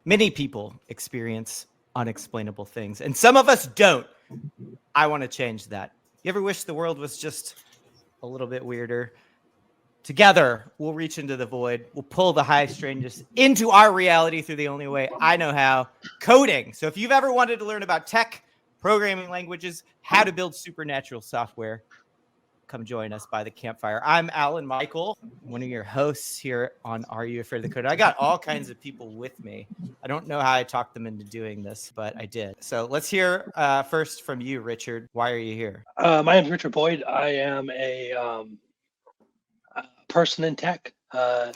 Many people experience unexplainable things, and some of us don't. I want to change that. You ever wish the world was just a little bit weirder? Together, we'll reach into the void. We'll pull the high strangeness into our reality through the only way I know how, coding. So if you've ever wanted to learn about tech, programming languages, how to build supernatural software, come join us by the campfire. I'm Alan Michael, one of your hosts here on Are You Afraid of the Code? I got all kinds of people with me. I don't know how I talked them into doing this, but I did. So let's hear first from you, Richard. Why are you here? My name is Richard Boyd. I am a person in tech. I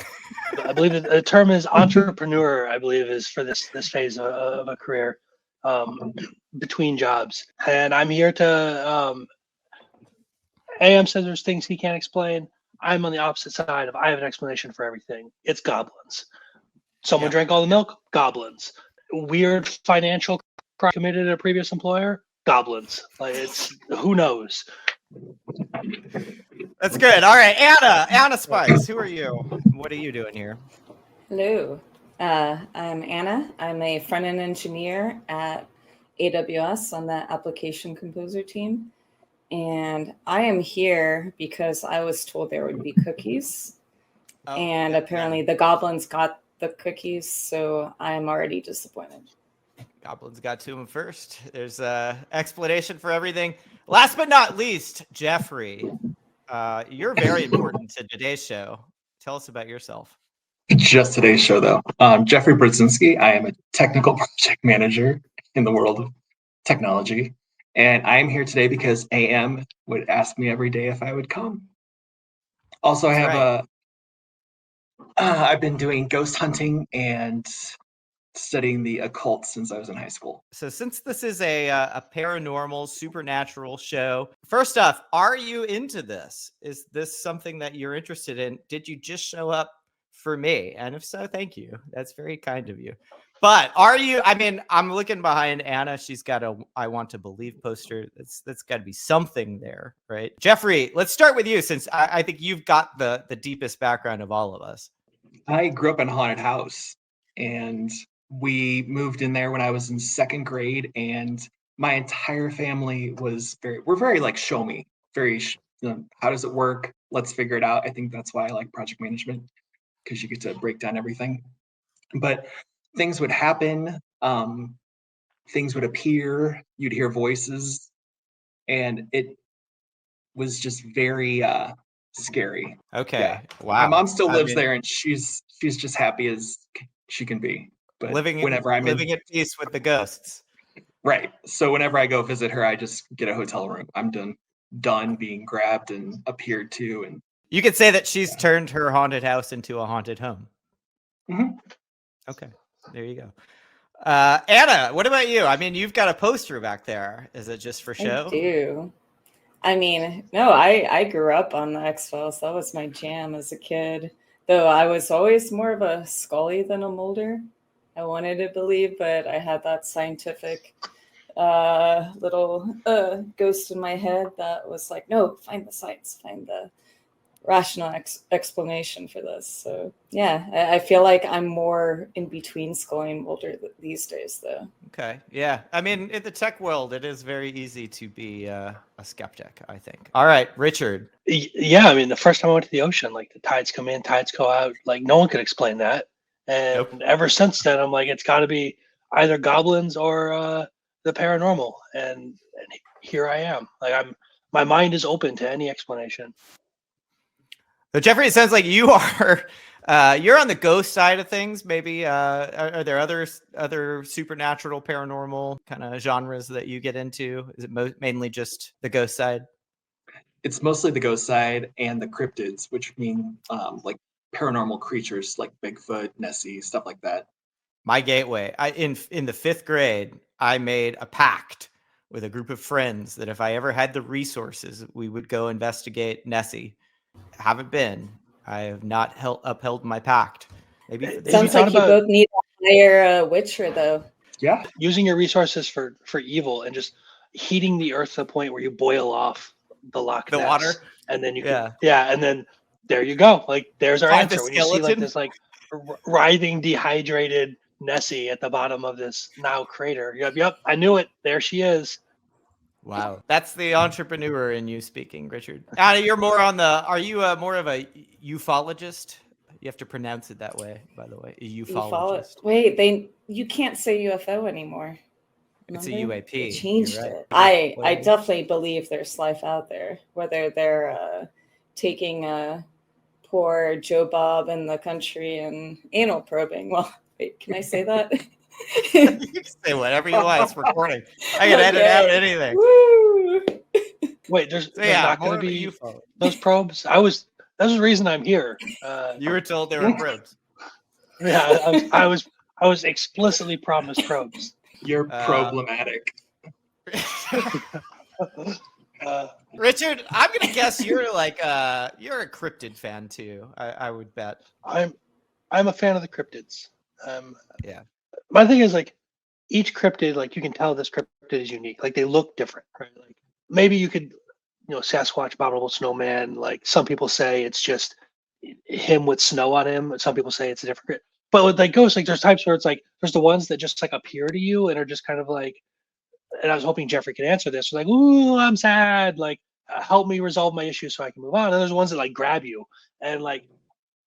believe the term is entrepreneur, I believe, is for this phase of a career between jobs. And I'm here to AM says there's things he can't explain. I'm on the opposite side of I have an explanation for everything. It's goblins. Someone drank all the milk, goblins. Weird financial crime committed at a previous employer, goblins. Like, it's who knows. That's good. All right, Anna Spice, who are you? What are you doing here? Hello, I'm Anna. I'm a front-end engineer at AWS on the application composer team. And I am here because I was told there would be cookies. And apparently the goblins got the cookies, so I'm already disappointed. Goblins got to them first. There's an explanation for everything. Last but not least, Jeffrey, you're very important to today's show. Tell us about yourself. Just today's show, though. Jeffrey Brzezinski. I am a technical project manager in the world of technology. And I am here today because AM would ask me every day if I would come. Also, I have I've been doing ghost hunting and studying the occult since I was in high school. So since this is a paranormal, supernatural show, first off, are you into this? Is this something that you're interested in? Did you just show up for me? And if so, thank you. That's very kind of you. But are you, I mean, I'm looking behind Anna. She's got a I want to believe poster. That's got to be something there, right? Jeffrey, let's start with you since I think you've got the deepest background of all of us. I grew up in a haunted house, and we moved in there when I was in second grade, and my entire family we're very like show me, very, how does it work? Let's figure it out. I think that's why I like project management, because you get to break down everything. But things would happen, things would appear, you'd hear voices, and it was just very scary. Okay. Yeah. Wow. My mom still lives there, and she's just happy as she can be. But living at peace with the ghosts. Right. So whenever I go visit her, I just get a hotel room. I'm done being grabbed and appeared to. And you could say that she's turned her haunted house into a haunted home. Mm-hmm. Okay. There you go. Anna, what about you? I mean, you've got a poster back there. Is it just for show? I do. I mean, no, I grew up on the X-Files. That was my jam as a kid. Though I was always more of a Scully than a Mulder. I wanted to believe, but I had that scientific little ghost in my head that was like, no, find the science, find the rational explanation for this. So yeah, I feel like I'm more in between Scully and Mulder these days, though. Okay, yeah. I mean, in the tech world, it is very easy to be a skeptic, I think. All right, Richard. Yeah, I mean, the first time I went to the ocean, like the tides come in, tides go out. Like no one could explain that. And ever since then, I'm like, it's got to be either goblins or the paranormal. And here I am. Like my mind is open to any explanation. So Jeffrey, it sounds like you are you're on the ghost side of things. Maybe are there other supernatural, paranormal kind of genres that you get into? Is it mainly just the ghost side? It's mostly the ghost side and the cryptids, which mean like paranormal creatures like Bigfoot, Nessie, stuff like that. My gateway. In the 5th grade, I made a pact with a group of friends that if I ever had the resources, we would go investigate Nessie. Haven't been. I have not upheld my pact. Maybe it sounds like you both need a higher Witcher, though. Yeah, using your resources for evil and just heating the earth to the point where you boil off the Loch Ness, water, and then and then there you go. Like there's our answer. When you see like this like writhing, dehydrated Nessie at the bottom of this now crater. Yep, I knew it. There she is. Wow, that's the entrepreneur in you speaking, Richard. You're more on the. Are you more of a ufologist? You have to pronounce it that way, by the way. A ufologist. Wait, you can't say UFO anymore. It's a Remember? UAP. They changed You're right. it. I Whatever. definitely believe there's life out there. Whether they're taking poor Joe Bob in the country and anal probing. Well, wait, can I say that? You can say whatever you want. It's recording. I can edit out anything. Woo! Wait, there's Yeah, not more going to of a be UFO. those probes. That's the reason I'm here. You were told there were probes. Yeah, I was explicitly promised probes. You're problematic. Richard, I'm gonna guess you're like you're a cryptid fan too. I would bet. I'm a fan of the cryptids. Yeah. My thing is like each cryptid, like you can tell this cryptid is unique. Like they look different, right? Like maybe you could, Sasquatch, abominable snowman. Like some people say it's just him with snow on him. Some people say it's a different cryptid. But with like ghosts, like there's types where it's like there's the ones that just like appear to you and are just kind of like. And I was hoping Jeffrey could answer this. Like, ooh, I'm sad. Like, help me resolve my issue so I can move on. And there's ones that like grab you, and like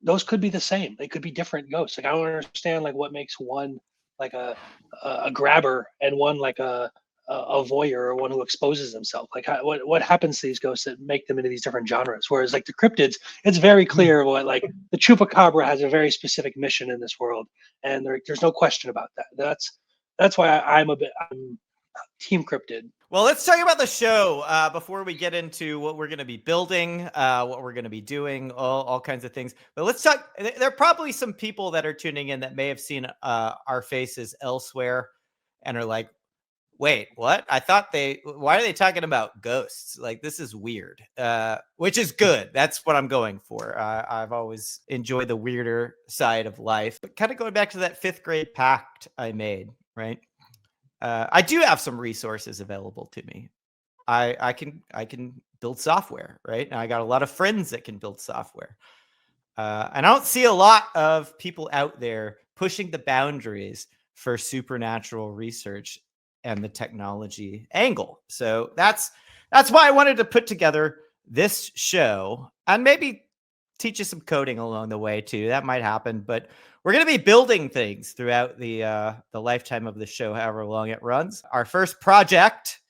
those could be the same. They could be different ghosts. Like I don't understand like what makes one like a grabber and one like a voyeur or one who exposes himself. Like what happens to these ghosts that make them into these different genres? Whereas like the cryptids, it's very clear what like the chupacabra has a very specific mission in this world, and there's no question about that. That's why I'm Team Cryptid. Well, let's talk about the show before we get into what we're going to be building, what we're going to be doing, all kinds of things. But let's talk. There are probably some people that are tuning in that may have seen our faces elsewhere and are like, wait, what? Why are they talking about ghosts? Like, this is weird, which is good. That's what I'm going for. I've always enjoyed the weirder side of life. But kind of going back to that 5th grade pact I made, right? I do have some resources available to me. I can build software, right? And I got a lot of friends that can build software. And I don't see a lot of people out there pushing the boundaries for supernatural research and the technology angle. So that's why I wanted to put together this show and maybe teach you some coding along the way too. That might happen, but we're going to be building things throughout the lifetime of the show, however long it runs. Our first project,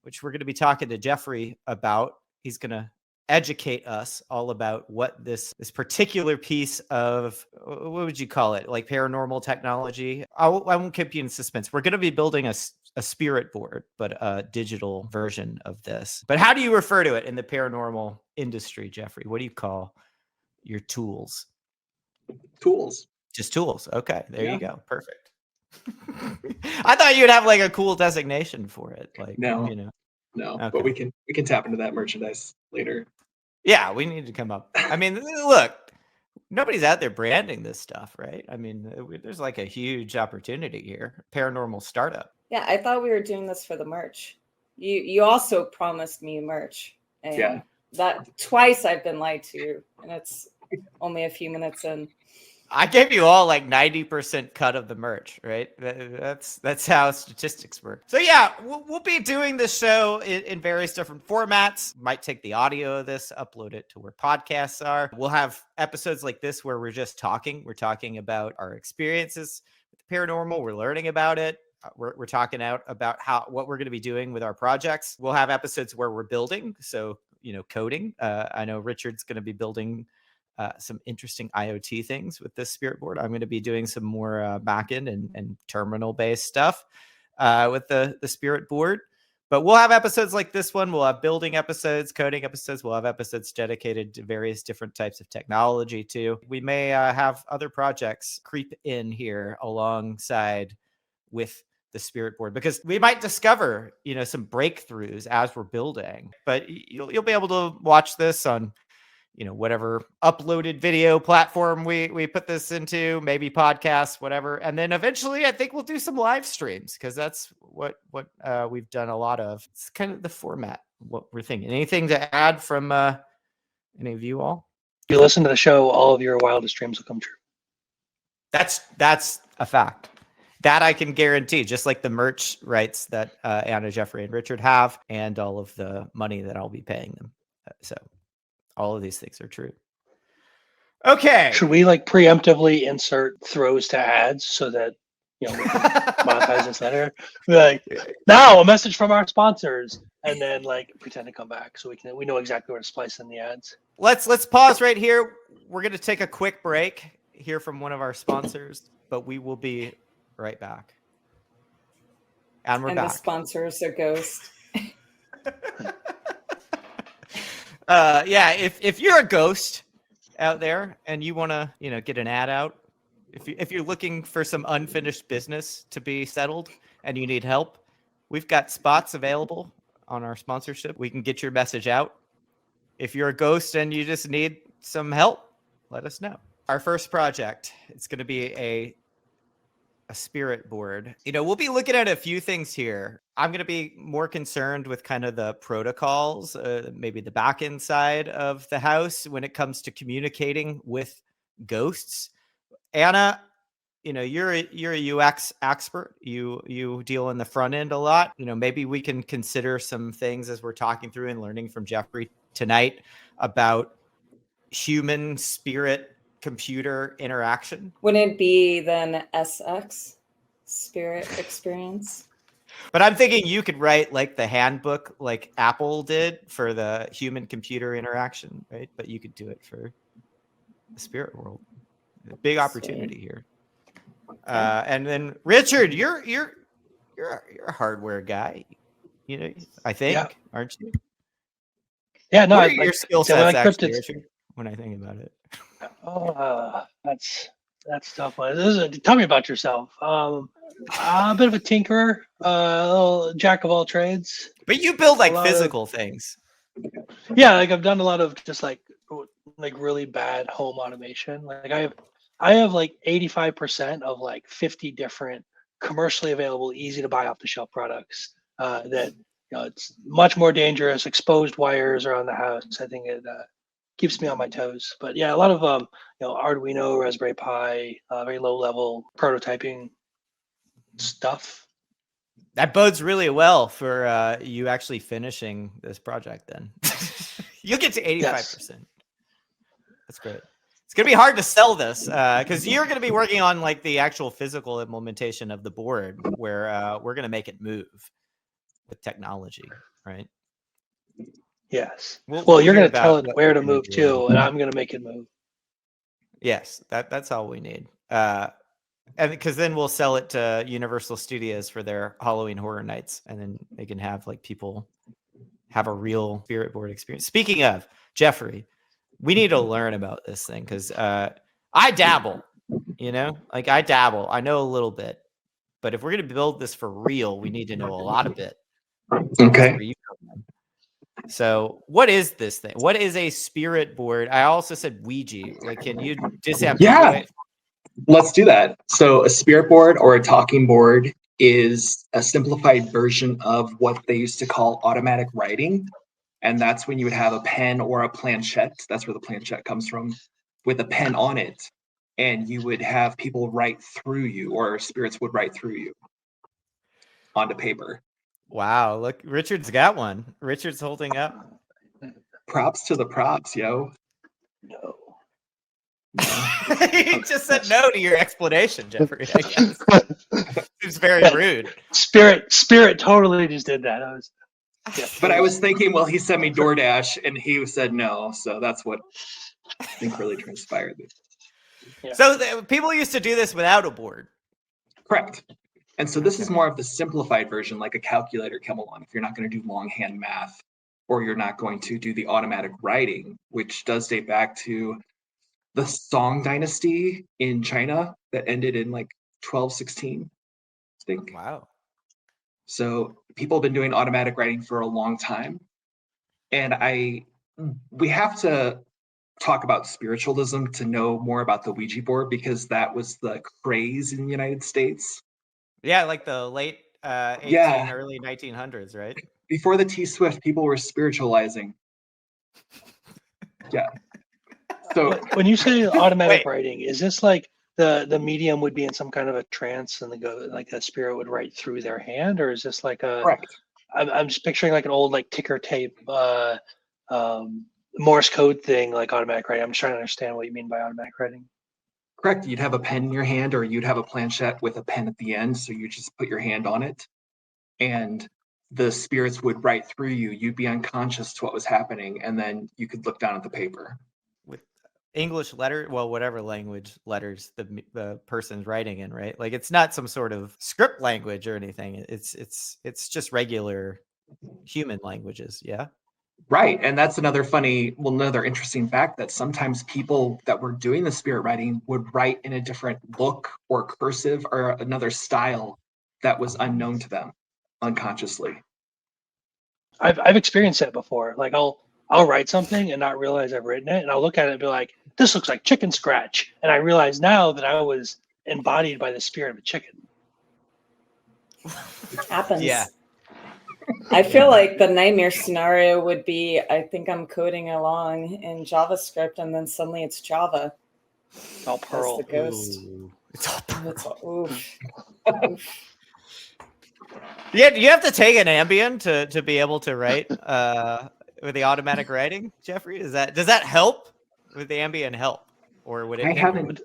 which we're going to be talking to Jeffrey about, he's going to educate us all about what this particular piece of, what would you call it? Like paranormal technology. I won't keep you in suspense. We're going to be building a spirit board, but a digital version of this. But how do you refer to it in the paranormal industry, Jeffrey? What do you call your tools? Tools. Just tools. Okay, there Yeah. you go. Perfect. I thought you'd have like a cool designation for it. Like, No. Okay. But we can tap into that merchandise later. Yeah, we need to come up. I mean, look, nobody's out there branding this stuff, right? I mean, there's like a huge opportunity here. Paranormal startup. Yeah, I thought we were doing this for the merch. You also promised me merch. And Yeah. that twice I've been lied to, and it's only a few minutes in. I gave you all like 90% cut of the merch, right? That's how statistics work. So yeah, we'll be doing this show in various different formats. Might take the audio of this, upload it to where podcasts are. We'll have episodes like this where we're just talking. We're talking about our experiences with the paranormal. We're learning about it. We're talking out about what we're going to be doing with our projects. We'll have episodes where we're building. So, coding. I know Richard's going to be building some interesting IoT things with this spirit board. I'm going to be doing some more backend and terminal based stuff with the spirit board. But we'll have episodes like this one. We'll have building episodes, coding episodes. We'll have episodes dedicated to various different types of technology too. We may have other projects creep in here alongside with the spirit board, because we might discover, some breakthroughs as we're building. But you'll be able to watch this on whatever uploaded video platform we put this into, maybe podcasts, whatever. And then eventually I think we'll do some live streams, because that's what we've done a lot of. It's kind of the format, what we're thinking. Anything to add from any of you all? If you listen to the show, all of your wildest dreams will come true. That's a fact. That I can guarantee, just like the merch rights that Anna, Jeffrey, and Richard have, and all of the money that I'll be paying them. So all of these things are true. Okay. Should we like preemptively insert throws to ads so that we can monetize this later? Be like, now a message from our sponsors, and then like pretend to come back so we know exactly where to splice in the ads. Let's pause right here. We're gonna take a quick break, hear from one of our sponsors, but we will be right back. And we're back. The sponsor is a ghost. Yeah, if you're a ghost out there and you want to, get an ad out, if you're looking for some unfinished business to be settled and you need help, we've got spots available on our sponsorship. We can get your message out. If you're a ghost and you just need some help, let us know. Our first project, it's going to be a spirit board. We'll be looking at a few things here. I'm going to be more concerned with kind of the protocols, maybe the back end side of the house when it comes to communicating with ghosts. Anna, you're a UX expert. You deal in the front end a lot. Maybe we can consider some things as we're talking through and learning from Jeffrey tonight about human spirit computer interaction. Wouldn't it be then SX, spirit experience? But I'm thinking you could write like the handbook like Apple did for the human computer interaction, right? But you could do it for the spirit world. A big opportunity here. And then Richard, you're a hardware guy, I think, aren't you? Yeah, no. What are your skill sets actually, Richard? When I think about it. That's a tough one. Tell me about yourself. I'm a bit of a tinkerer, a little jack of all trades. But you build like physical things. Yeah, like I've done a lot of just like really bad home automation. Like I have like 85% of like 50 different commercially available, easy to buy off the shelf products that it's much more dangerous. Exposed wires around the house. I think it keeps me on my toes. But yeah, a lot of Arduino, Raspberry Pi, very low level prototyping stuff. That bodes really well for you actually finishing this project then. You'll get to 85%. Yes. That's great. It's going to be hard to sell this because you're going to be working on like the actual physical implementation of the board where we're going to make it move with technology, right? Yes. Well, you're going to tell it where to move to, and I'm going to make it move. Yes, that's all we need. And because then we'll sell it to Universal Studios for their Halloween Horror Nights, and then they can have like people have a real spirit board experience. Speaking of, Jeffrey, we need to learn about this thing because I dabble, I dabble. I know a little bit, but if we're going to build this for real, we need to know a lot of it. Okay. So what is this thing? What is a spirit board? I also said Ouija. Like, can you disambiguate? Yeah, let's do that. So a spirit board or a talking board is a simplified version of what they used to call automatic writing. And that's when you would have a pen or a planchette. That's where the planchette comes from, with a pen on it. And you would have people write through you, or spirits would write through you onto paper. Wow, look, Richard's got one. Richard's holding up. Props to the props, yo. No. He just said no to your explanation, Jeffrey, I guess. Seems very rude. Spirit totally just did that. But I was thinking, well, he sent me DoorDash and he said no. So that's what I think really transpired. Yeah. So people used to do this without a board. Correct. And so this is more of the simplified version, like a calculator come along. If you're not going to do longhand math, or you're not going to do the automatic writing, which does date back to the Song Dynasty in China that ended in like 1216, I think. Wow. So people have been doing automatic writing for a long time. And we have to talk about spiritualism to know more about the Ouija board, because that was the craze in the United States. Yeah, like the late early 1900s, right? Before the T-Swift, people were spiritualizing. Yeah. So when you say automatic writing, is this like the medium would be in some kind of a trance and like a spirit would write through their hand, or is this like Correct. I'm just picturing like an old like ticker tape Morse code thing, like automatic writing. I'm just trying to understand what you mean by automatic writing. Correct. You'd have a pen in your hand, or you'd have a planchette with a pen at the end. So you just put your hand on it, and the spirits would write through you. You'd be unconscious to what was happening, and then you could look down at the paper. With English letter, well, whatever language letters the person's writing in, right? Like it's not some sort of script language or anything. It's just regular human languages. Yeah. Right. And that's another interesting fact, that sometimes people that were doing the spirit writing would write in a different look or cursive or another style that was unknown to them unconsciously. I've experienced that before. Like I'll write something and not realize I've written it, and I'll look at it and be like, this looks like chicken scratch. And I realize now that I was embodied by the spirit of a chicken. Happens. Yeah. I feel like the nightmare scenario would be, I think I'm coding along in JavaScript and then suddenly it's Java. It's all Perl. That's the ghost. Ooh, it's all Perl. Oof. Yeah, do you have to take an Ambien to be able to write with the automatic writing, Jeffrey? Does that help with the Ambien help, or would it? I haven't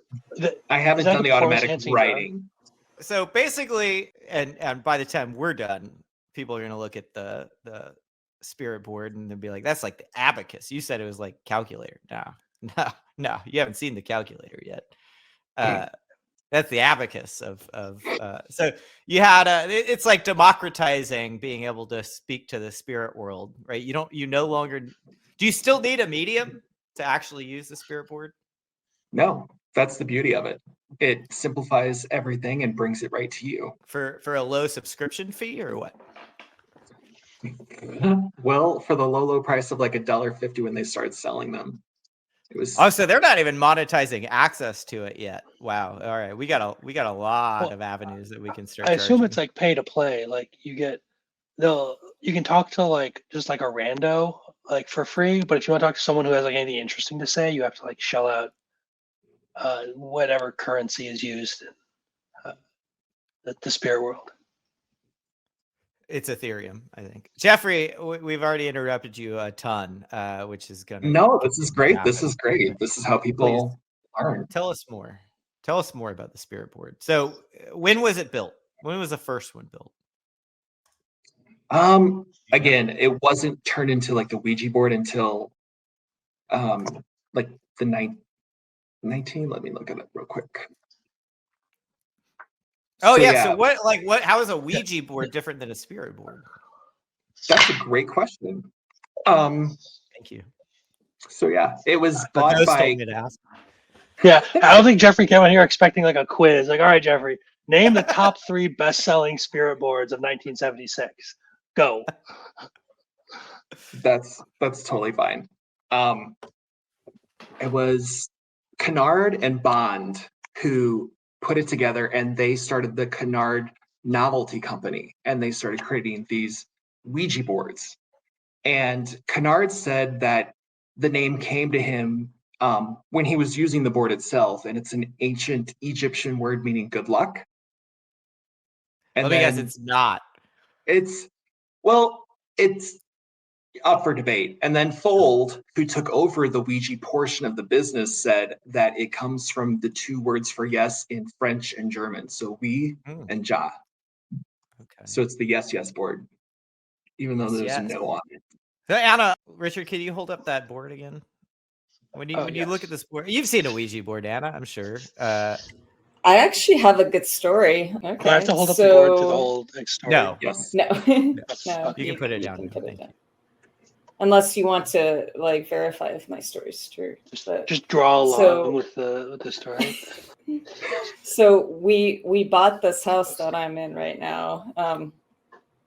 done the automatic writing. So basically, and by the time we're done, people are going to look at the spirit board and they'll be like, "That's like the abacus." You said it was like calculator. No, you haven't seen the calculator yet. That's the abacus of so you had it's like democratizing being able to speak to the spirit world, right? You no longer, do you still need a medium to actually use the spirit board? No, that's the beauty of it. It simplifies everything and brings it right to you. For a low subscription fee or what? Well, for the low price of like $1.50 when they started selling them. It was So they're not even monetizing access to it yet. Wow. All right. We got a lot of avenues that we can start. I assume it's like pay to play. Like you can talk to like just like a rando like for free, but if you want to talk to someone who has like anything interesting to say, you have to like shell out whatever currency is used in the spirit world. It's Ethereum, I think. Jeffrey, we've already interrupted you a ton, which is gonna. No, this is great. This is great. This is how people learn. Tell us more. Tell us more about the spirit board. So, when was it built? When was the first one built? Again, it wasn't turned into like the Ouija board until like the 19. Let me look at it real quick. Oh, yeah. So what how is a Ouija board different than a spirit board? That's a great question. Thank you. So yeah, it was bought by. Yeah, I don't think Jeffrey came on here expecting like a quiz. Like, all right, Jeffrey, name the top 3 best-selling spirit boards of 1976. Go. That's totally fine. It was Kennard and Bond who put it together, and they started the Kennard Novelty Company, and they started creating these Ouija boards. And Kennard said that the name came to him when he was using the board itself, and it's an ancient Egyptian word meaning good luck. And let me guess, it's not. It's up for debate. And then Fold, who took over the Ouija portion of the business, said that it comes from the 2 words for yes in French and German. So oui and ja. Okay. So it's the yes board, even though there's no on it. So Anna, Richard, can you hold up that board again? When you look at this board, you've seen a Ouija board, Anna, I'm sure. I actually have a good story. Okay. I have to hold up the board to the whole story. No. Yes. No. No. You can put it down. Unless you want to like verify if my story's true. Just draw along with the story. So we bought this house that I'm in right now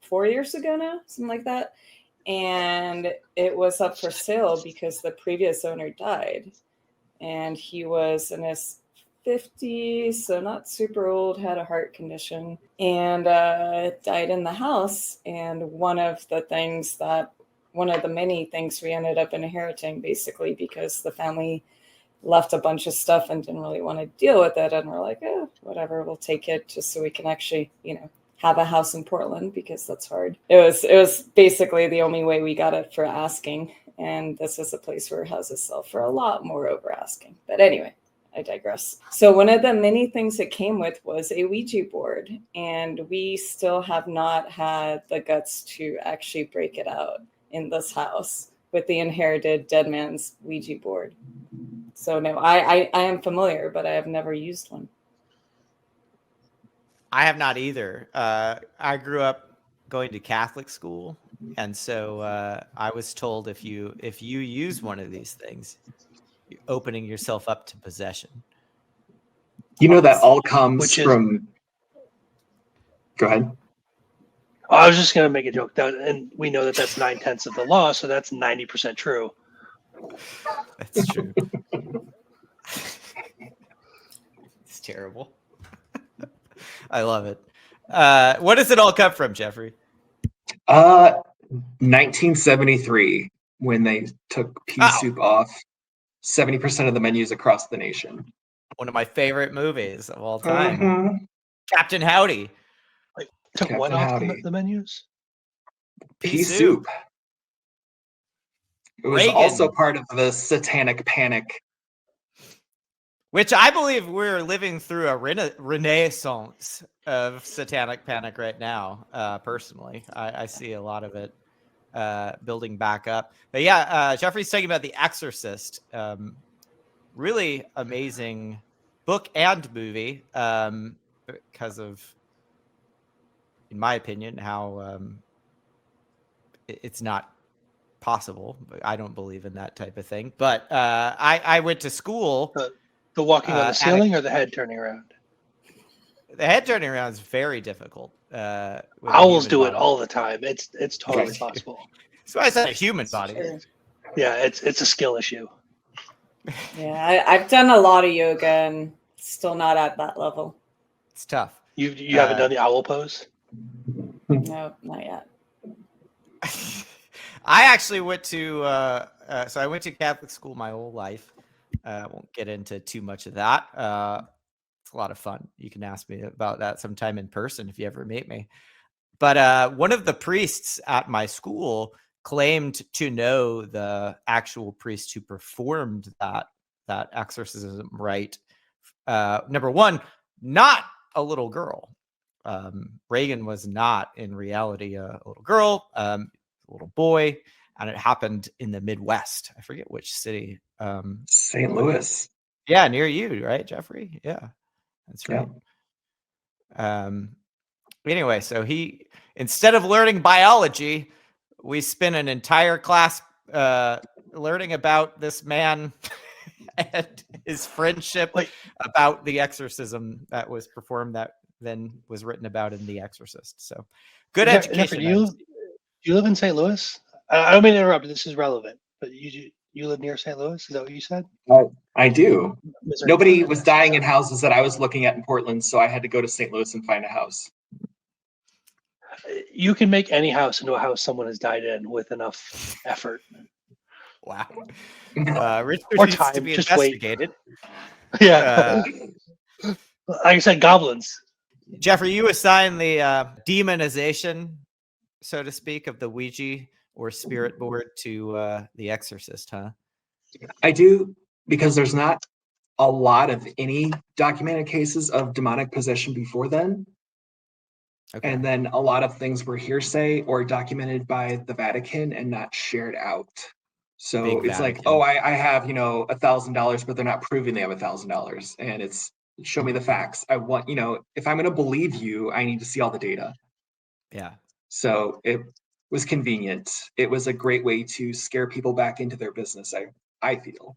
4 years ago now, something like that. And it was up for sale because the previous owner died. And he was in his 50s, so not super old, had a heart condition, and died in the house. And one of the many things we ended up inheriting, basically, because the family left a bunch of stuff and didn't really want to deal with it. And we're like, whatever, we'll take it just so we can actually, have a house in Portland, because that's hard. It was basically the only way we got it for asking. And this is a place where houses sell for a lot more over asking. But anyway, I digress. So one of the many things it came with was a Ouija board, and we still have not had the guts to actually break it out in this house with the inherited dead man's Ouija board. So no, I am familiar, but I have never used one. I have not either. I grew up going to Catholic school, and so I was told if you use one of these things, you're opening yourself up to possession. That all comes Which is- from. Go ahead. I was just going to make a joke, and we know that that's 9/10 of the law, so that's 90% true. That's true. It's terrible. I love it. What does it all come from, Jeffrey? 1973, when they took pea soup off 70% of the menus across the nation. One of my favorite movies of all time. Mm-hmm. Captain Howdy. Took Captain what off Howdy. the menus? Pea soup. It was Reagan. also part of the satanic panic. Which I believe we're living through a renaissance of satanic panic right now. Personally, I see a lot of it building back up. But yeah, Jeffrey's talking about The Exorcist. Really amazing book and movie because of, in my opinion, how it's not possible. But I don't believe in that type of thing. But I went to school. The walking on the ceiling or the head turning around? The head turning around is very difficult. Owls do it all the time. It's totally possible. So I said a human body. Sure. Yeah, it's a skill issue. Yeah, I've done a lot of yoga and still not at that level. It's tough. You haven't done the owl pose? No, not yet. I actually went to so I went to Catholic school my whole life. I won't get into too much of that. It's a lot of fun. You can ask me about that sometime in person if you ever meet me. But one of the priests at my school claimed to know the actual priest who performed that exorcism rite. Number one, not a little girl. Reagan was not in reality a little girl, a little boy, and it happened in the Midwest. I forget which city. St. Louis. Yeah, near you, right, Jeffrey? Yeah, that's right. Anyway, so he, instead of learning biology, we spent an entire class learning about this man and his friendship about the exorcism that was performed that then was written about in The Exorcist. So good education. Do you live in St. Louis? I don't mean to interrupt, this is relevant, but you live near St. Louis? Is that what you said? I do. Missouri. Nobody was dying in houses that I was looking at in Portland, so I had to go to St. Louis and find a house. You can make any house into a house someone has died in with enough effort. Wow. Richard Or needs time, to be just wait. investigated. Yeah. Like I said, goblins. Jeffrey, you assign the demonization, so to speak, of the Ouija or spirit board to The Exorcist, huh? I do, because there's not a lot of any documented cases of demonic possession before then. Okay. And then a lot of things were hearsay or documented by the Vatican and not shared out. So Big it's Vatican. like, oh, I have, $1,000, but they're not proving they have $1,000. And it's, show me the facts. I want, if I'm going to believe you, I need to see all the data. Yeah. So it was convenient. It was a great way to scare people back into their business, I feel.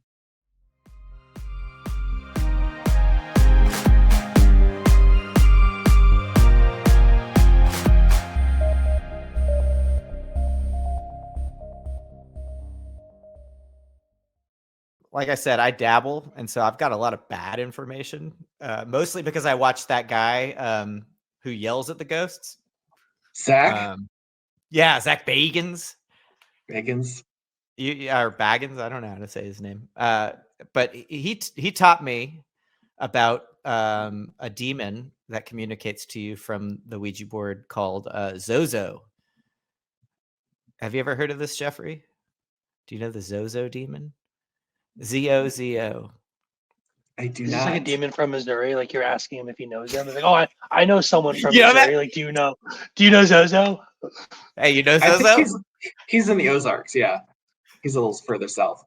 Like I said, I dabble, and so I've got a lot of bad information, mostly because I watched that guy who yells at the ghosts. Zach Yeah, Zach Bagans. Bagans. or Baggins, I don't know how to say his name. But he taught me about a demon that communicates to you from the Ouija board called Zozo. Have you ever heard of this, Jeffrey? Do you know the Zozo demon? Zozo. I do Is not. this like a demon from Missouri? Like you're asking him if he knows them. It's like, oh, I know someone from You know Missouri. that? Like, do you know Zozo? Hey, you know I Zozo? think he's in the Ozarks. Yeah, he's a little further south.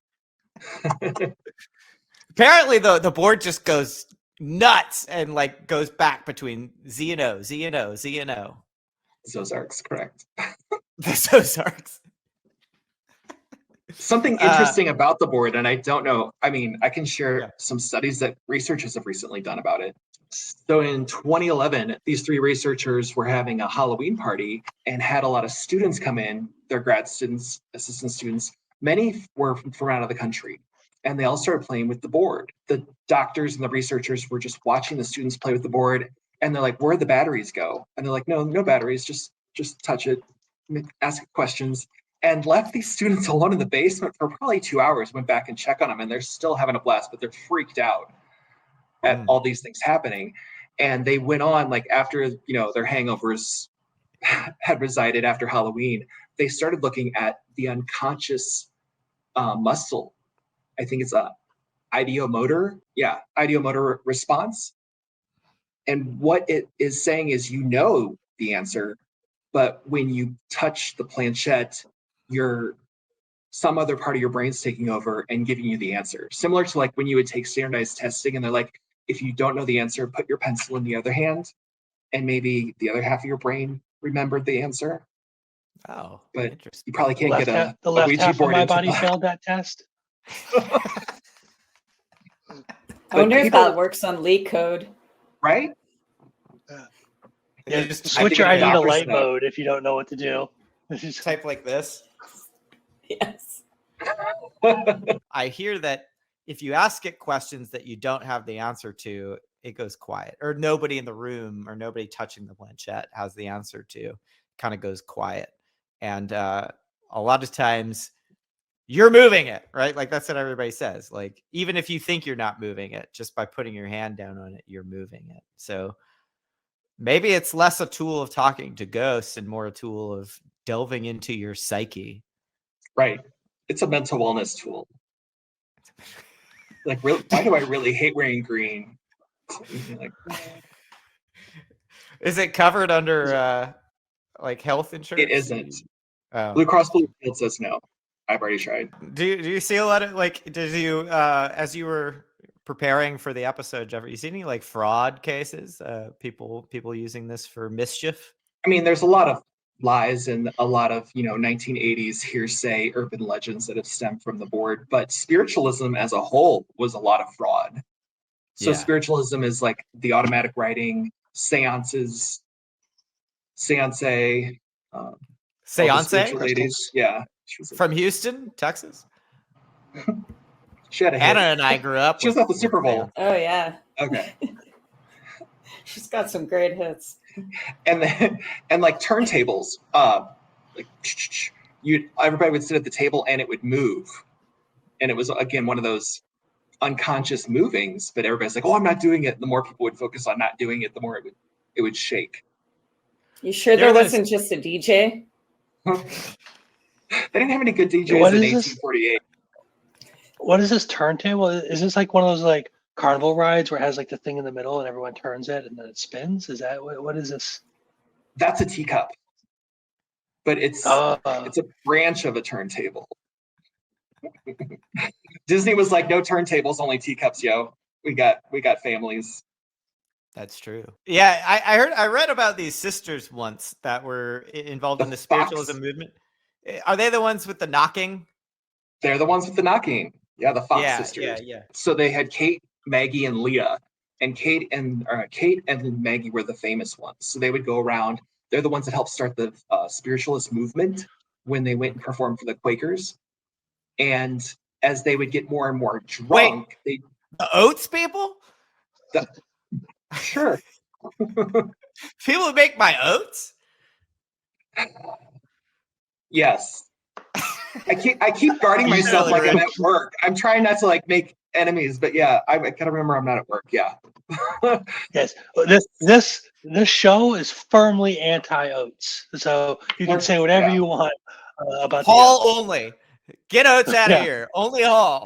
Apparently, the board just goes nuts and like goes back between Z and O, Z and O, Z and O. Ozarks, correct. The Ozarks. Something interesting about the board, and I don't know, I mean, I can share some studies that researchers have recently done about it. So in 2011, these 3 researchers were having a Halloween party and had a lot of students come in, their grad students, assistant students. Many were from out of the country, and they all started playing with the board. The doctors and the researchers were just watching the students play with the board, and they're like, where'd the batteries go? And they're like, no batteries, just touch it, ask questions. And left these students alone in the basement for probably 2 hours, went back and checked on them, and they're still having a blast, but they're freaked out at all these things happening. And they went on, like after, their hangovers had resided after Halloween, they started looking at the unconscious muscle. I think it's a ideomotor response. And what it is saying is, the answer, but when you touch the planchette, some other part of your brain's taking over and giving you the answer. Similar to like when you would take standardized testing and they're like, if you don't know the answer, put your pencil in the other hand, and maybe the other half of your brain remembered the answer. Oh, but interesting. You probably can't get the a left Ouija half of board my into body the... failed that test. I wonder if that works on leak code. Right? Yeah, You just switch your ID to light mode if you don't know what to do. type like this. Yes. I hear that if you ask it questions that you don't have the answer to, it goes quiet, or nobody in the room or nobody touching the planchette has the answer to, kind of goes quiet. And a lot of times you're moving it, right? Like that's what everybody says. Like, even if you think you're not moving it, just by putting your hand down on it, you're moving it. So maybe it's less a tool of talking to ghosts and more a tool of delving into your psyche. Right. It's a mental wellness tool. Like, really, why do I really hate wearing green? Like, is it covered under like health insurance? It isn't. Oh. Blue Cross Blue Shield says no. I've already tried. Do you see a lot of did you as you were preparing for the episode, Jeffrey, you see any like fraud cases? People using this for mischief? I mean, there's a lot of lies and a lot of 1980s hearsay urban legends that have stemmed from the board, but spiritualism as a whole was a lot of fraud. So spiritualism is like the automatic writing, seances, seance, seance ladies. Yeah, from Houston, Texas. She had a hit. Anna and I grew up. She was at the Super Bowl. Oh yeah. Okay. She's got some great hits. And like turntables, like everybody would sit at the table and it would move, and it was again one of those unconscious movings. But everybody's like, "Oh, I'm not doing it." The more people would focus on not doing it, the more it would shake. You sure there wasn't just a DJ? They didn't have any good DJs in 1848. What is this turntable? Is this like one of those like carnival rides where it has like the thing in the middle and everyone turns it and then it spins? Is that what is this? That's a teacup, but it's a branch of a turntable. Disney was like, no turntables, only teacups, yo. We got families. That's true. Yeah, I read about these sisters once that were involved in the spiritualism movement. Are they the ones with the knocking? They're the ones with the knocking. Yeah, the Fox sisters. Yeah. So they had Kate, Maggie, and Leah, and Kate and Maggie were the famous ones. So they would go around. They're the ones that helped start the spiritualist movement when they went and performed for the Quakers. And as they would get more and more drunk, the oats people. Sure. People who make my oats. Yes. I keep guarding You myself totally like I'm right. at work. I'm trying not to like make enemies, but yeah, I gotta remember I'm not at work. Yeah. Yes, this show is firmly anti-oats, so you can say whatever Yeah. you want about the Hall oats. only. Get oats out of Yeah. here. Only Hall.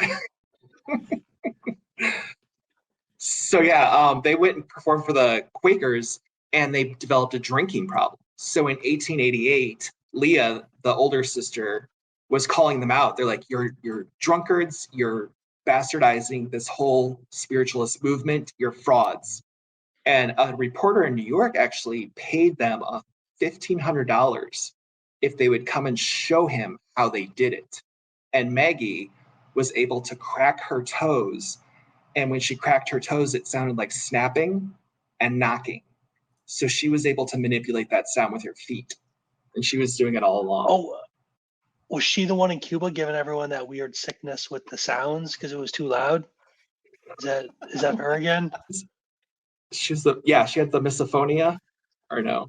So yeah, they went and performed for the Quakers, and they developed a drinking problem. So in 1888, Leah, the older sister, was calling them out. They're like, "You're drunkards. You're bastardizing this whole spiritualist movement. You're frauds." And a reporter in New York actually paid them $1,500 if they would come and show him how they did it. And Maggie was able to crack her toes. And when she cracked her toes, it sounded like snapping and knocking. So she was able to manipulate that sound with her feet. And she was doing it all along. Oh, was she the one in Cuba giving everyone that weird sickness with the sounds because it was too loud? Is that her again? She had the misophonia, or no?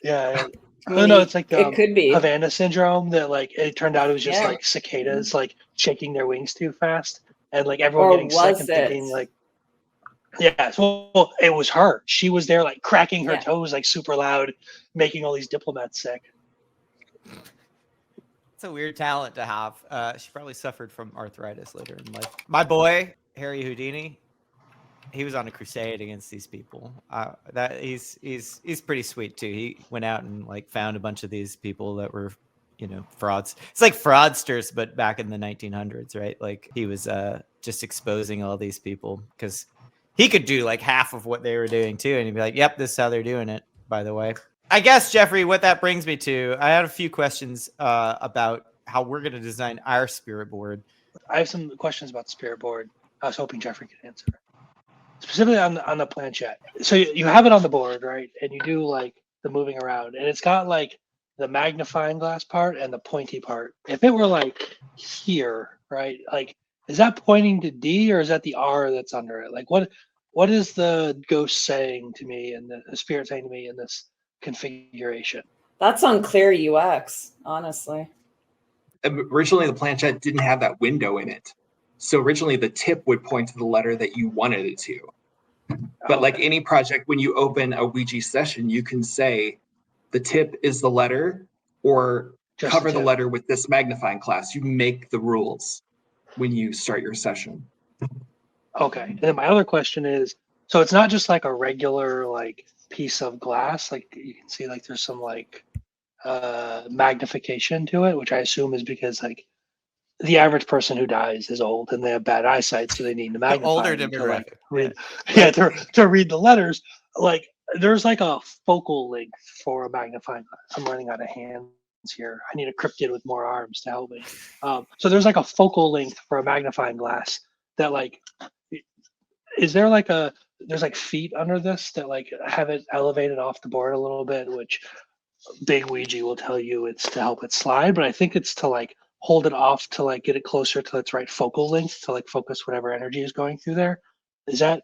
Yeah. I No, mean, no, it's like the it could be. Havana syndrome that like it turned out it was just Yeah. like cicadas like shaking their wings too fast and like everyone Or getting sick was and it? thinking like, yeah, so it was her. She was there like cracking her Yeah. toes like super loud, making all these diplomats sick. It's a weird talent to have. She probably suffered from arthritis later in life. My boy, Harry Houdini, he was on a crusade against these people. That he's pretty sweet too. He went out and like found a bunch of these people that were, frauds. It's like fraudsters, but back in the 1900s, right? Like he was just exposing all these people because he could do like half of what they were doing too, and he'd be like, "Yep, this is how they're doing it." By the way, I guess Jeffrey, what that brings me to, I had a few questions about how we're going to design our spirit board. I have some questions about the spirit board. I was hoping Jeffrey could answer. Specifically on the planchette. So you have it on the board, right? And you do like the moving around, and it's got like the magnifying glass part and the pointy part. If it were like here, right? Like, is that pointing to D or is that the R that's under it? Like, what is the ghost saying to me and the spirit saying to me in this configuration? That's on clear UX, honestly. Originally, the planchette didn't have that window in it. So originally the tip would point to the letter that you wanted it to. But like any project, when you open a Ouija session, you can say the tip is the letter or Just cover the tip. letter with this magnifying glass. You make the rules when you start your session. Okay. And then my other question is, so it's not just like a regular like piece of glass. Like you can see like there's some like magnification to it, which I assume is because like the average person who dies is old and they have bad eyesight, so they need to The magnify older to demographic. like read, to read the letters. Like there's like a focal length for a magnifying glass. I'm running out of hands here. I need a cryptid with more arms to help me. So there's like a focal length for a magnifying glass that like, is there like there's like feet under this that like have it elevated off the board a little bit, which big Ouija will tell you it's to help it slide, but I think it's to like hold it off to like get it closer to its right focal length to like focus whatever energy is going through there. Is that,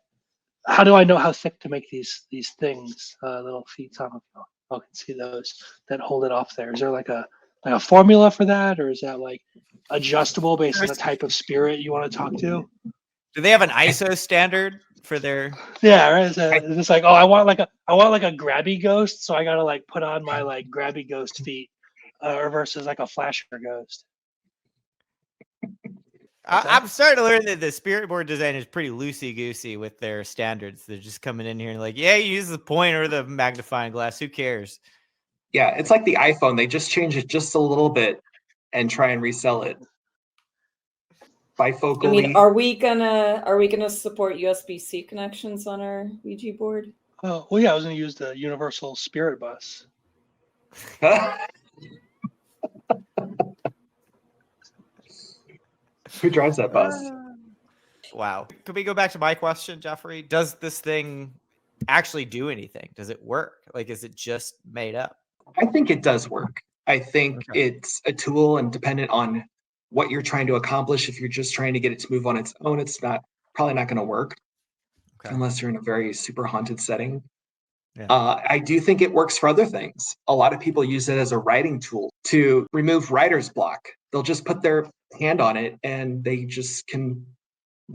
how do I know how thick to make these things, little feet? I don't know if y'all can see those that hold it off there. Is there like a formula for that, or is that like adjustable based on the type of spirit you want to talk to? Do they have an ISO standard for their? Yeah, right. Is this like, oh, I want like a grabby ghost, so I gotta like put on my like grabby ghost feet, or versus like a flasher ghost. I'm starting to learn that the spirit board design is pretty loosey goosey with their standards. They're just coming in here and like, yeah, you use the point or the magnifying glass. Who cares? Yeah, it's like the iPhone. They just change it just a little bit and try and resell it. Bifocally. I mean, are we gonna support USB-C connections on our Ouija board? Oh, well, yeah, I was gonna use the universal spirit bus. Who drives that bus? Wow. Could we go back to my question, Jeffrey? Does this thing actually do anything? Does it work? Like, is it just made up? I think it does work. I think it's a tool and dependent on what you're trying to accomplish. If you're just trying to get it to move on its own, it's probably not going to work unless you're in a very super haunted setting. Yeah. I do think it works for other things. A lot of people use it as a writing tool to remove writer's block. They'll just put their hand on it and they just can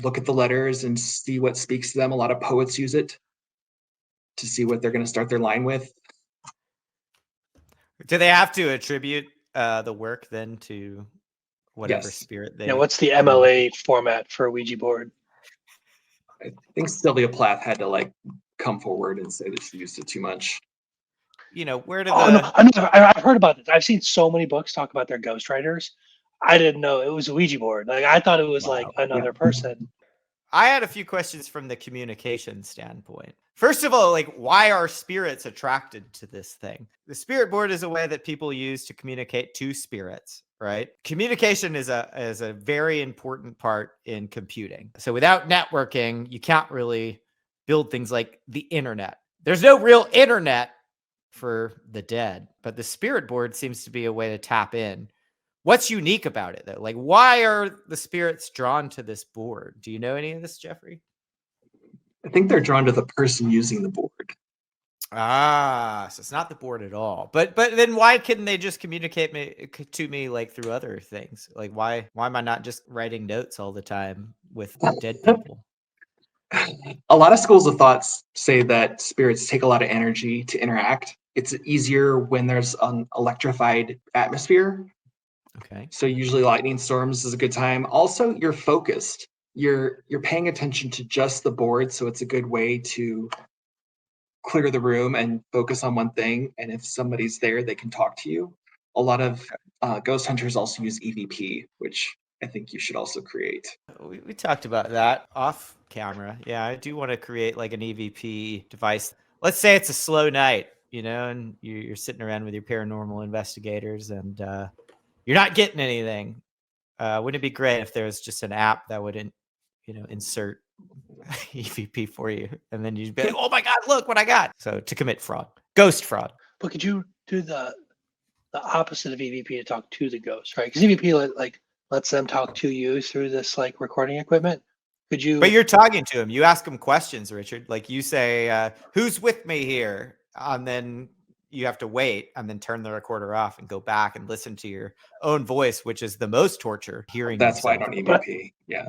look at the letters and see what speaks to them. A lot of poets use it to see what they're going to start their line with. Do they have to attribute the work then to whatever Yes. spirit they? Yeah, what's the MLA format for a Ouija board? I think Sylvia Plath had to like come forward and say that she used it too much. You know, where do Oh the? no, I know, I've heard about this. I've seen so many books talk about their ghostwriters. I didn't know it was a Ouija board. Like I thought it was like Wow. another person. I had a few questions from the communication standpoint. First of all, like, why are spirits attracted to this thing? The spirit board is a way that people use to communicate to spirits, right? Communication is a very important part in computing. So without networking, you can't really build things like the internet. There's no real internet for the dead, but the spirit board seems to be a way to tap in. What's unique about it though? Like, why are the spirits drawn to this board? Do you know any of this, Jeffrey? I think they're drawn to the person using the board. Ah, so it's not the board at all. But then why couldn't they just communicate to me like through other things? Like why am I not just writing notes all the time with dead people? A lot of schools of thought say that spirits take a lot of energy to interact. It's easier when there's an electrified atmosphere. Okay. So usually lightning storms is a good time. Also, you're focused. You're paying attention to just the board, so it's a good way to clear the room and focus on one thing. And if somebody's there, they can talk to you. A lot of ghost hunters also use EVP, which I think you should also create. We talked about that off camera. Yeah, I do want to create like an EVP device. Let's say it's a slow night, you know, and you're sitting around with your paranormal investigators and you're not getting anything. Wouldn't it be great if there was just an app that would, insert EVP for you, and then you'd be like, "Oh my God, look what I got!" So to commit fraud, ghost fraud. But could you do the opposite of EVP to talk to the ghost, right? Because EVP like lets them talk to you through this like recording equipment. Could you? But you're talking to him. You ask him questions, Richard. Like you say, "Who's with me here?" And then you have to wait, and then turn the recorder off and go back and listen to your own voice, which is the most torture. Hearing That's why I yourself. don't EVP. Yeah.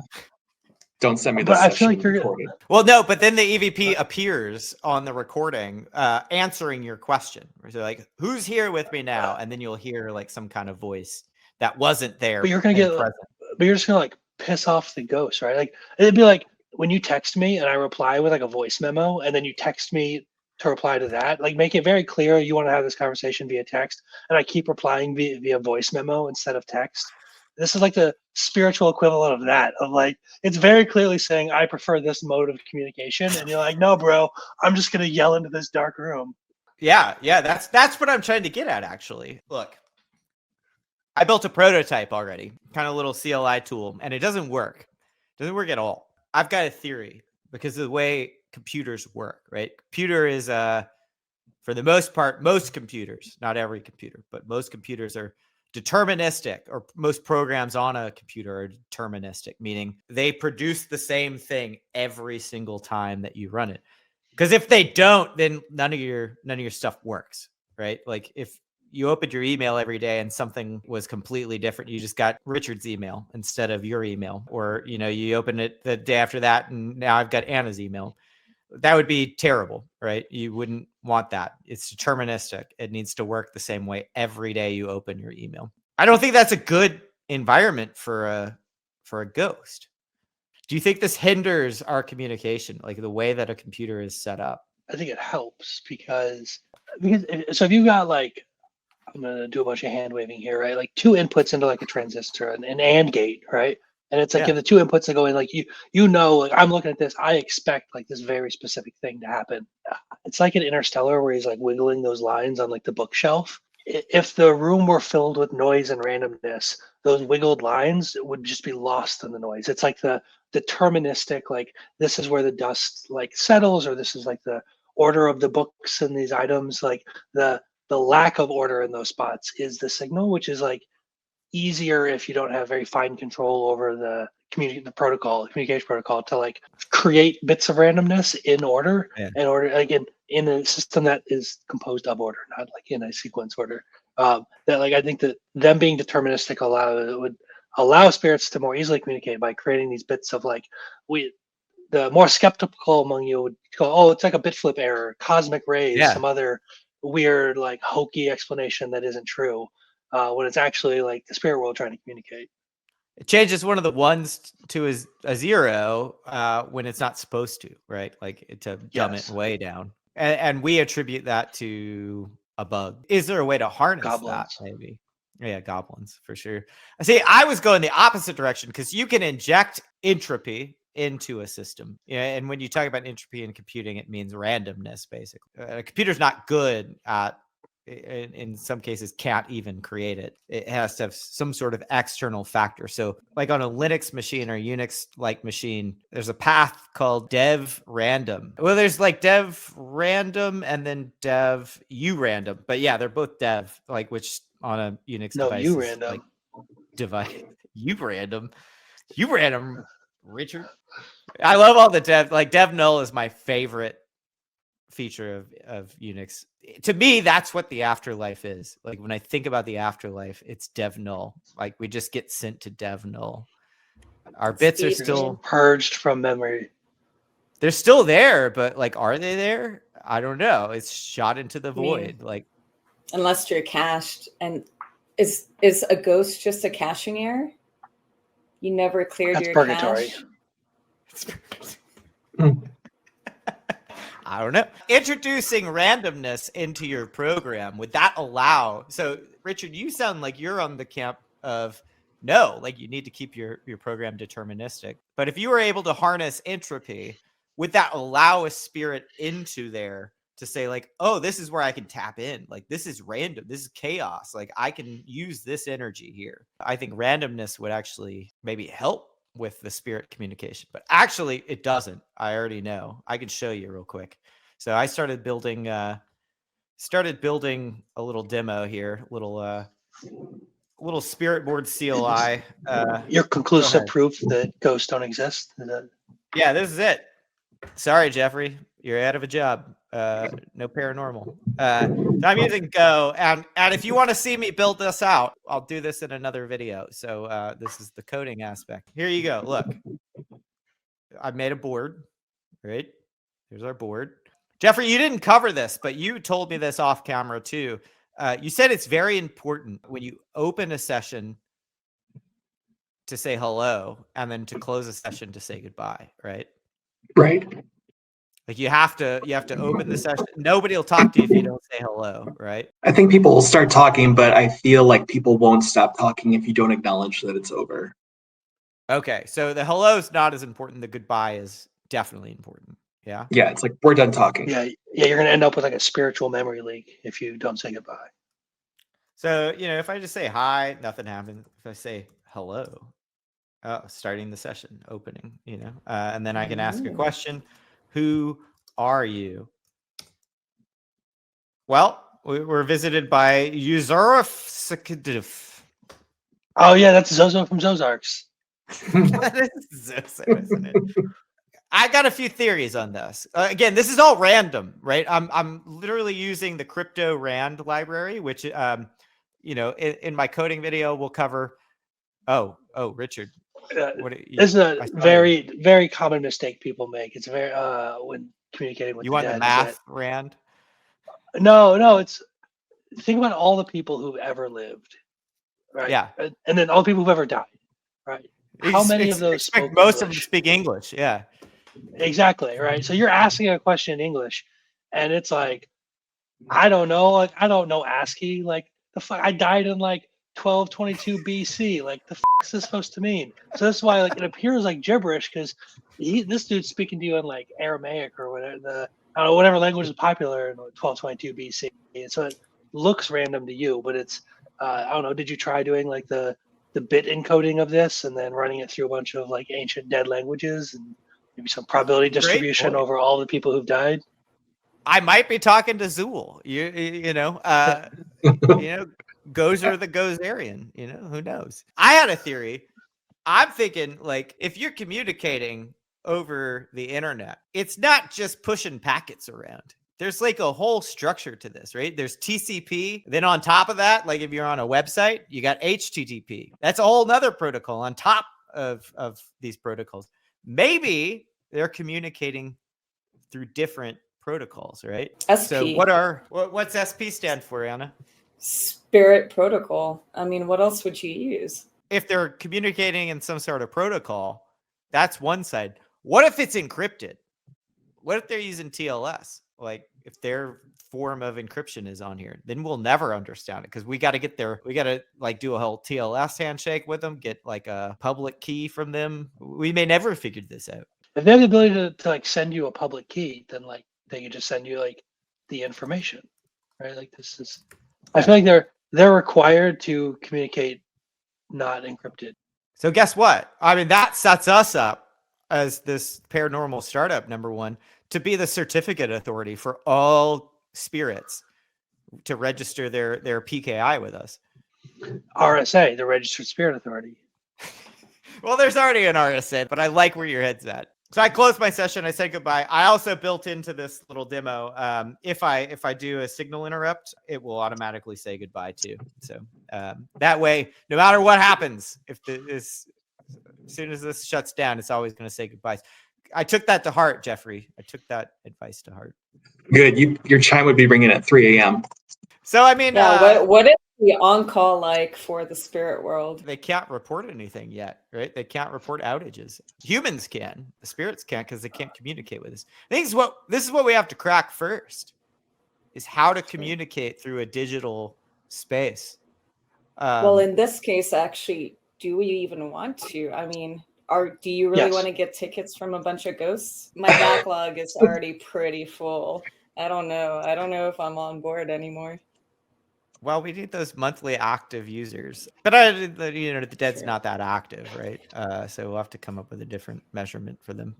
Don't send me But this. I feel like you're recorded. Well, no, but then the EVP appears on the recording, answering your question. So like, "Who's here with me now?" And then you'll hear like some kind of voice that wasn't there. But you're gonna get. present. But you're just gonna like piss off the ghost, right? Like it'd be like when you text me and I reply with like a voice memo, and then you text me to reply to that. Like make it very clear you want to have this conversation via text, and I keep replying via voice memo instead of text. This is like the spiritual equivalent of that. Of like it's very clearly saying I prefer this mode of communication, and you're like, no, bro, I'm just gonna yell into this dark room. Yeah, that's what I'm trying to get at. Actually, look, I built a prototype already, kind of little CLI tool, and it doesn't work. It doesn't work at all. I've got a theory because of the way computers work, right? Computer is, for the most part, most computers, not every computer, but most computers are deterministic, or most programs on a computer are deterministic, meaning they produce the same thing every single time that you run it. Because if they don't, then none of your stuff works, right? Like if you opened your email every day and something was completely different, you just got Richard's email instead of your email, or you open it the day after that and now I've got Anna's email. That would be terrible, right? You wouldn't want that. It's deterministic. It needs to work the same way every day you open your email. I don't think that's a good environment for a ghost. Do you think this hinders our communication, like the way that a computer is set up? I think it helps because so if you got like I'm gonna do a bunch of hand waving here, right? Like two inputs into like a transistor, an AND gate, right? And it's like Yeah. you have the two inputs that go in, like like I'm looking at this, I expect like this very specific thing to happen. It's like an Interstellar where he's like wiggling those lines on like the bookshelf. If the room were filled with noise and randomness, those wiggled lines would just be lost in the noise. It's like the deterministic, like this is where the dust like settles, or this is like the order of the books and these items. Like the lack of order in those spots is the signal, which is like easier if you don't have very fine control over the communication protocol to like create bits of randomness in order, Yeah. in order like in a system that is composed of order, not like in a sequence order. That like I think that them being deterministic would allow spirits to more easily communicate by creating these bits of like the more skeptical among you would go, oh, it's like a bit flip error, cosmic rays, Yeah. some other weird like hokey explanation that isn't true, when it's actually like the spirit world trying to communicate. It changes one of the ones to a zero when it's not supposed to, right? Like to dumb Yes. it way down. And we attribute that to a bug. Is there a way to harness that? Goblins. Maybe. Yeah, goblins for sure. See, I was going the opposite direction because you can inject entropy into a system. Yeah, and when you talk about entropy in computing, it means randomness, basically. A computer's not good at, in some cases, can't even create it. It has to have some sort of external factor. So like on a Linux machine or Unix like machine, there's a path called dev random. Well, there's like dev random and then dev urandom. But yeah, they're both dev, like which on a Unix No, device you is random. like device. You random, Richard. I love all the dev. Like dev null is my favorite feature of Unix. To me, that's what the afterlife is. Like when I think about the afterlife, it's dev null. Like we just get sent to dev null. Our bits are still purged from memory. They're still there, but like, are they there? I don't know. It's shot into the void. Like unless you're cached, and is a ghost just a caching error? You never cleared That's your purgatory. cache. I don't know. Introducing randomness into your program, would that allow? So, Richard, you sound like you're on the camp of no, like you need to keep your program deterministic. But if you were able to harness entropy, would that allow a spirit into there to say like, oh, this is where I can tap in. Like this is random. This is chaos. Like I can use this energy here. I think randomness would actually maybe help with the spirit communication, but actually it doesn't. I already know. I can show you real quick. So I started building a little demo here, little spirit board CLI. Your conclusive proof that ghosts don't exist. Yeah, this is it. Sorry, Jeffrey, you're out of a job. No paranormal. So I'm using Go, and if you want to see me build this out, I'll do this in another video. So this is the coding aspect. Here you go. Look, I made a board. Right, here's our board. Jeffrey, you didn't cover this, but you told me this off camera too. You said it's very important when you open a session to say hello, and then to close a session to say goodbye. Right. Right. Like you have to open the session. Nobody will talk to you if you don't say hello, right? I think people will start talking, but I feel like people won't stop talking if you don't acknowledge that it's over. Okay, so the hello is not as important. The goodbye is definitely important. Yeah. Yeah, it's like we're done talking. Yeah, you're gonna end up with like a spiritual memory leak if you don't say goodbye. So if I just say hi, nothing happens. If I say hello, starting the session, opening, and then I can ask a question. Who are you? Well, we're visited by Uzurif. Oh yeah, that's Zozo from Zozarks. That is Zozo, isn't it? I got a few theories on this. Again, this is all random, right? I'm literally using the crypto rand library, which in my coding video we'll cover. Oh, Richard. This is a very, very common mistake people make. It's very when communicating with you want the math rand. No, it's think about all the people who've ever lived, right? Yeah, and then all the people who've ever died, right? How many of those spoke most English? of them speak English? Yeah, exactly, right. So you're asking a question in English, and it's like, I don't know, like I don't know ASCII, like the fuck. I died in like 1222 BC. Like the fuck is this supposed to mean? So that's why like it appears like gibberish because this dude's speaking to you in like Aramaic or whatever I don't know, whatever language is popular in 1222 BC. And so it looks random to you, but it's I don't know. Did you try doing like the bit encoding of this and then running it through a bunch of like ancient dead languages and maybe some probability distribution over all the people who've died? I might be talking to Zool. Gozer the Gozerian. Who knows? I had a theory. I'm thinking like if you're communicating over the internet, it's not just pushing packets around. there's like a whole structure to this, right? There's TCP. Then on top of that, like if you're on a website, you got HTTP. That's a whole nother protocol on top of these protocols. Maybe they're communicating through different protocols, right? So SP. what's SP stand for, Anna? Spirit protocol. I mean, what else would you use? If they're communicating in some sort of protocol, that's one side. What if it's encrypted? What if they're using TLS? Like if their form of encryption is on here, then we'll never understand it because we got to get there. We got to like do a whole TLS handshake with them, get like a public key from them. We may never figure this out. If they have the ability to like send you a public key, then like they can just send you like the information, right? Like this is, I feel like they're required to communicate not encrypted. So guess what? I mean, that sets us up as this paranormal startup, number one, to be the certificate authority for all spirits to register their PKI with us. RSA, the Registered Spirit Authority. Well, there's already an RSA, but I like where your head's at. So I closed my session. I said goodbye. I also built into this little demo. If I do a signal interrupt, it will automatically say goodbye too. So that way, no matter what happens, as soon as this shuts down, it's always going to say goodbyes. I took that to heart, Jeffrey. I took that advice to heart. Good. Your chime would be ringing at 3 a.m. So I mean, Yeah, what is the on-call like for the spirit world? they can't report anything yet, right? They can't report outages. Humans can, the spirits can't because they can't communicate with us. I think this is what we have to crack first, is how to communicate through a digital space. Well, in this case, actually, do we even want to? I mean, do you really Yes. want to get tickets from a bunch of ghosts? My backlog is already pretty full. I don't know. I don't know if I'm on board anymore. Well, we need those monthly active users, but the dead's Sure. not that active, right? So we'll have to come up with a different measurement for them.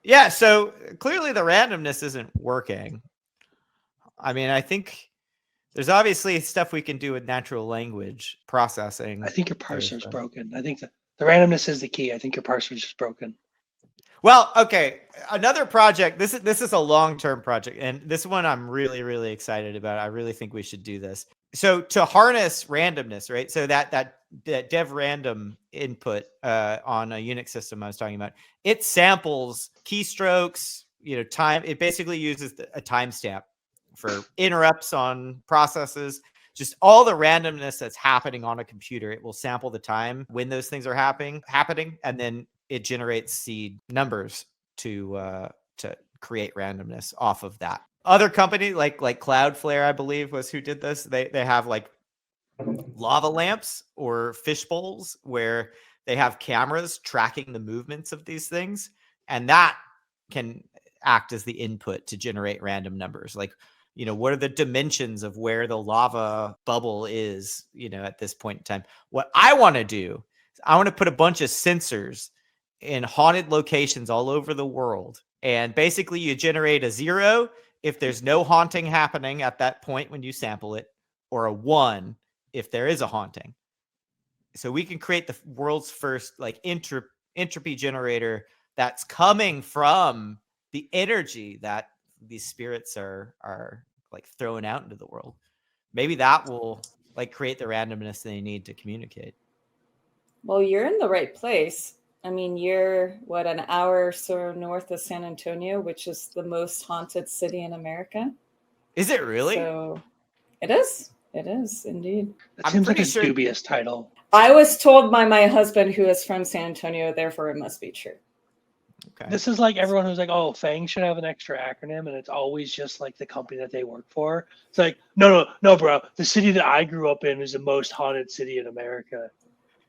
Yeah. So clearly the randomness isn't working. I mean, I think there's obviously stuff we can do with natural language processing. I think your parser's broken. I think the randomness is the key. I think your parser's just broken. Well, okay. Another project. This is a long-term project, and this one I'm really, really excited about. I really think we should do this. So to harness randomness, right? So that dev random input on a Unix system I was talking about, it samples keystrokes, time. It basically uses a timestamp for interrupts on processes, just all the randomness that's happening on a computer. It will sample the time when those things are happening, and then it generates seed numbers to create randomness off of that. Other companies like Cloudflare, I believe, was who did this. They have like lava lamps or fish bowls where they have cameras tracking the movements of these things, and that can act as the input to generate random numbers. Like, what are the dimensions of where the lava bubble is, at this point in time? What I want to do is I want to put a bunch of sensors in haunted locations all over the world. And basically you generate a 0 if there's no haunting happening at that point when you sample it, or a 1 if there is a haunting. So we can create the world's first like entropy generator that's coming from the energy that these spirits are like throwing out into the world. Maybe that will like create the randomness they need to communicate. Well, you're in the right place. I mean, you're an hour or so north of San Antonio, which is the most haunted city in America. Is it really? So it is. It is indeed. That I'm seems like a pretty sure- dubious title. I was told by my husband, who is from San Antonio, therefore it must be true. Okay. This is like everyone who's like, oh, FANG should have an extra acronym, and it's always just like the company that they work for. It's like, no, bro. The city that I grew up in is the most haunted city in America.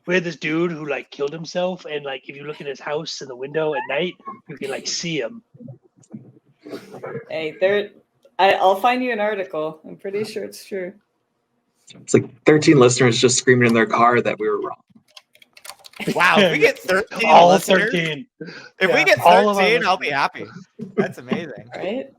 We had this dude who like killed himself, and like if you look at his house in the window at night, you can like see him. Hey, I'll find you an article. I'm pretty sure it's true. It's like 13 listeners just screaming in their car that we were wrong. Wow, if we get 13 All listeners, 13. if we Yeah, get all of our 13, I'll be listeners. happy. That's amazing. Right?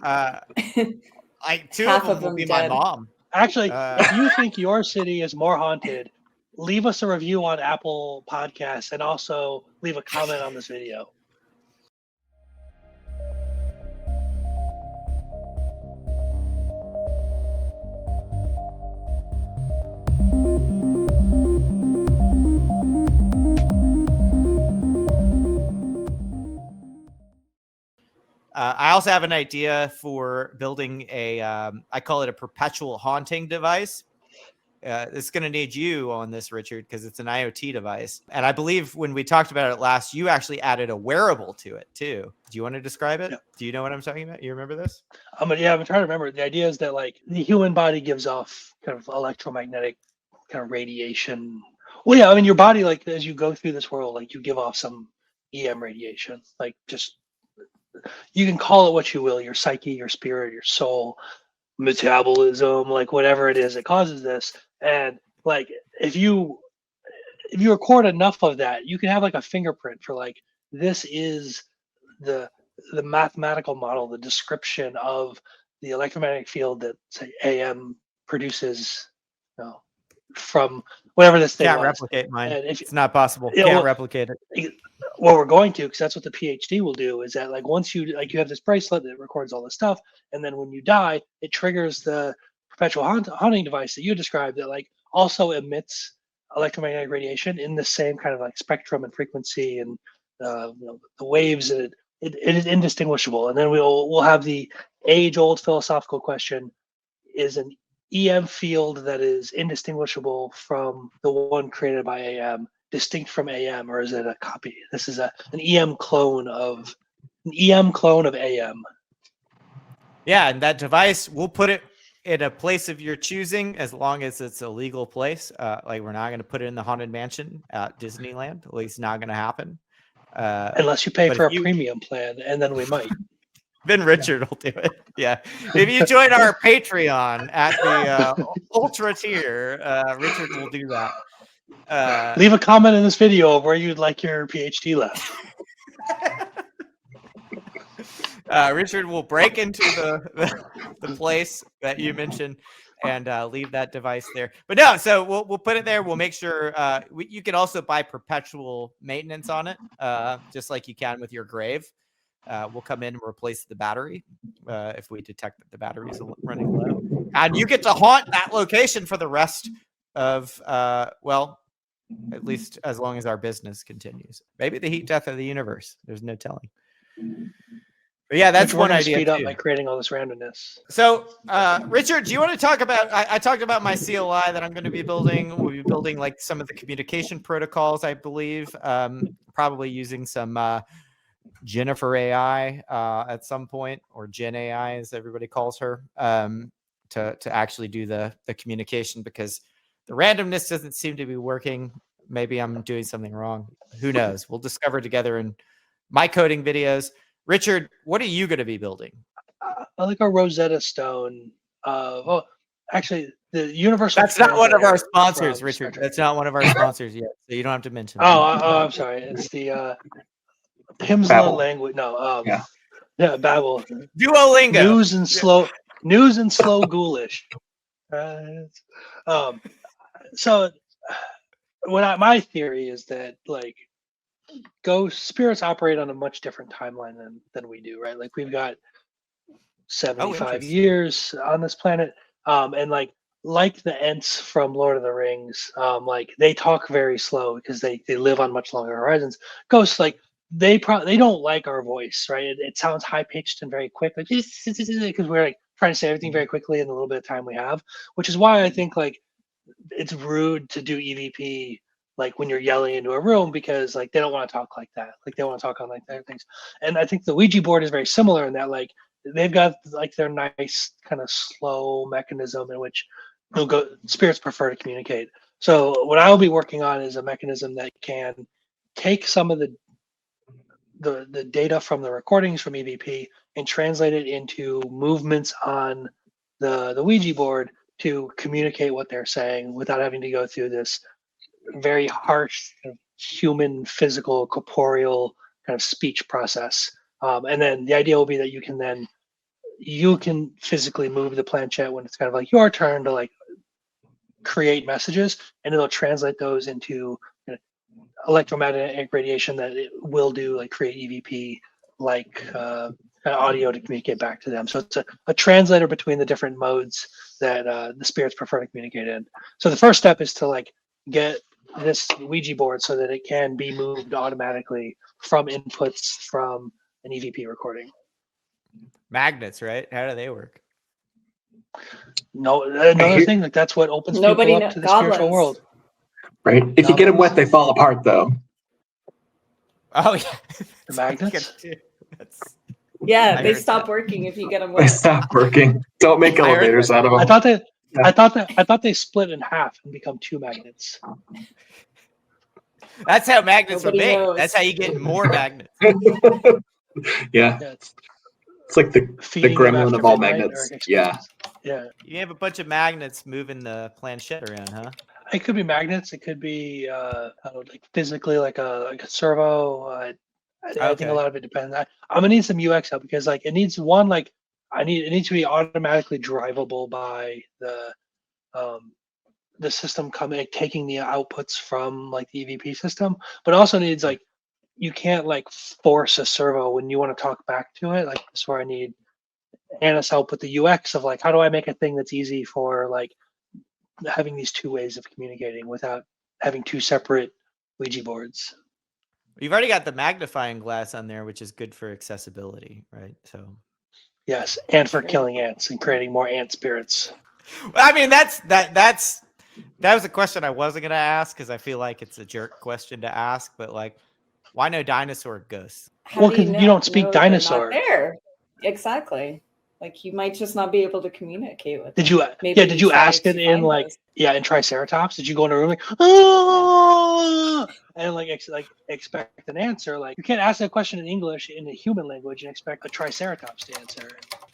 Like 2 Half of of them will them be my dead. mom. Actually, Uh, if you think your city is more haunted, leave us a review on Apple Podcasts and also leave a comment on this video. I also have an idea for building a, I call it a perpetual haunting device. It's going to need you on this, Richard, because it's an IoT device. And I believe when we talked about it last, you actually added a wearable to it too. Do you want to describe it? Yeah. Do you know what I'm talking about? You remember this? I'm trying to remember. The idea is that like the human body gives off kind of electromagnetic kind of radiation. Well, yeah, I mean your body, like as you go through this world, like you give off some EM radiation, like just you can call it what you will, your psyche, your spirit, your soul, metabolism, like whatever it is that causes this. And like if you record enough of that, you can have like a fingerprint for like this is the mathematical model, the description of the electromagnetic field that say AM produces, you know, from whatever this thing Can't was. replicate mine. And if It's not possible. Yeah, Can't well, replicate it. what we're going to, because that's what the PhD will do, is that like once you like you have this bracelet that records all this stuff, and then when you die, it triggers the perpetual haunting device that you described that like also emits electromagnetic radiation in the same kind of like spectrum and frequency and the waves. And it is indistinguishable. And then we'll have the age-old philosophical question: is an EM field that is indistinguishable from the one created by AM distinct from AM, or is it a copy? This is an EM clone of AM. Yeah, and that device, we'll put it in a place of your choosing as long as it's a legal place. Like we're not going to put it in the Haunted Mansion at Disneyland. At least not going to happen. Unless you pay but for if a you- premium plan, and then we might. Then Richard will do it. Yeah. If you join our Patreon at the Ultra tier, Richard will do that. Leave a comment in this video of where you'd like your PhD left. Richard will break into the place that you mentioned and leave that device there. But no, so we'll put it there. We'll make sure you can also buy perpetual maintenance on it, just like you can with your grave. We'll come in and replace the battery if we detect that the battery is running low, and you get to haunt that location for the rest of well, at least as long as our business continues. Maybe the heat death of the universe. There's no telling. But yeah, that's one idea. Speed up by creating all this randomness. So, Richard, do you want to talk about? I talked about my CLI that I'm going to be building. We'll be building like some of the communication protocols, I believe. Probably using some Jennifer AI at some point, or Gen AI as everybody calls her, to actually do the communication, because the randomness doesn't seem to be working. Maybe I'm doing something wrong. Who knows? We'll discover together in my coding videos. Richard, what are you going to be building? I like a Rosetta Stone. Actually, the universal. That's not one of our sponsors, from Richard. That's not one of our sponsors yet, so you don't have to mention. I'm sorry. It's the Pimsleur Babel. language. No, Yeah. Babel. Duolingo. News and slow ghoulish. So my theory is that like ghost spirits operate on a much different timeline than we do, right? Like we've got 75 years on this planet, and like the Ents from Lord of the Rings, like they talk very slow because they live on much longer horizons. Ghosts, like they don't like our voice, right? It sounds high pitched and very quick, like because we're like trying to say everything very quickly in the little bit of time we have, which is why I think like it's rude to do EVP like when you're yelling into a room, because like they don't want to talk like that. Like they want to talk on like that things. And I think the Ouija board is very similar in that like they've got like their nice kind of slow mechanism in which spirits prefer to communicate. So what I'll be working on is a mechanism that can take some of the data from the recordings from EVP and translate it into movements on the Ouija board to communicate what they're saying without having to go through this very harsh kind of human, physical, corporeal kind of speech process. And then the idea will be that you can physically move the planchette when it's kind of like your turn to like create messages, and it'll translate those into electromagnetic radiation that it will do like create EVP like audio to communicate back to them. So it's a translator between the different modes that the spirits prefer to communicate in. So the first step is to like get this Ouija board so that it can be moved automatically from inputs from an EVP recording. Magnets, right? How do they work? No, another thing, like that's what opens Nobody people up to the spiritual goblins. world. Right? If you get them Goblins. wet, they fall apart, though. Oh yeah, The magnets? That's, Yeah, I they heard stop that. working if you get them They wet. stop working. Don't make I heard elevators that. out of them. I thought they split in half and become two magnets. That's how magnets Nobody were made. knows. That's how you get more magnets. Yeah. Yeah, It's like the feeding them gremlin after of all midnight magnets. or Yeah. Yeah. You have a bunch of magnets moving the planchette around, huh? It could be magnets. It could be like physically like a servo. I think a Okay. lot of it depends. I'm gonna need some UX help because like it needs one like it needs to be automatically drivable by the system coming taking the outputs from like the EVP system, but also needs like you can't like force a servo when you want to talk back to it. Like that's where I need Anna's help with the UX of like how do I make a thing that's easy for like having these two ways of communicating without having two separate Ouija boards. You've already got the magnifying glass on there, which is good for accessibility, right? So, Yes, and for Sure. killing ants and creating more ant spirits. I mean, that was a question I wasn't gonna ask because I feel like it's a jerk question to ask. But like, why no dinosaur ghosts? How Well, do 'cause you don't speak know they're not dinosaur. there? Exactly. Like you might just not be able to communicate with Did them. you? Maybe Yeah. Did you try ask it to in find like those. in Triceratops? Did you go in a room like oh, and like expect an answer? Like you can't ask that question in English in a human language and expect a Triceratops to answer.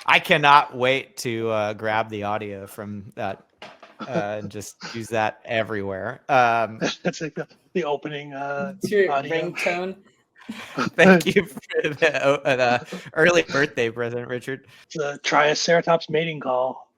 I cannot wait to grab the audio from that and just use that everywhere. That's like the opening It's your audio. ringtone. Thank you for the early birthday present, Richard. The Triceratops mating call.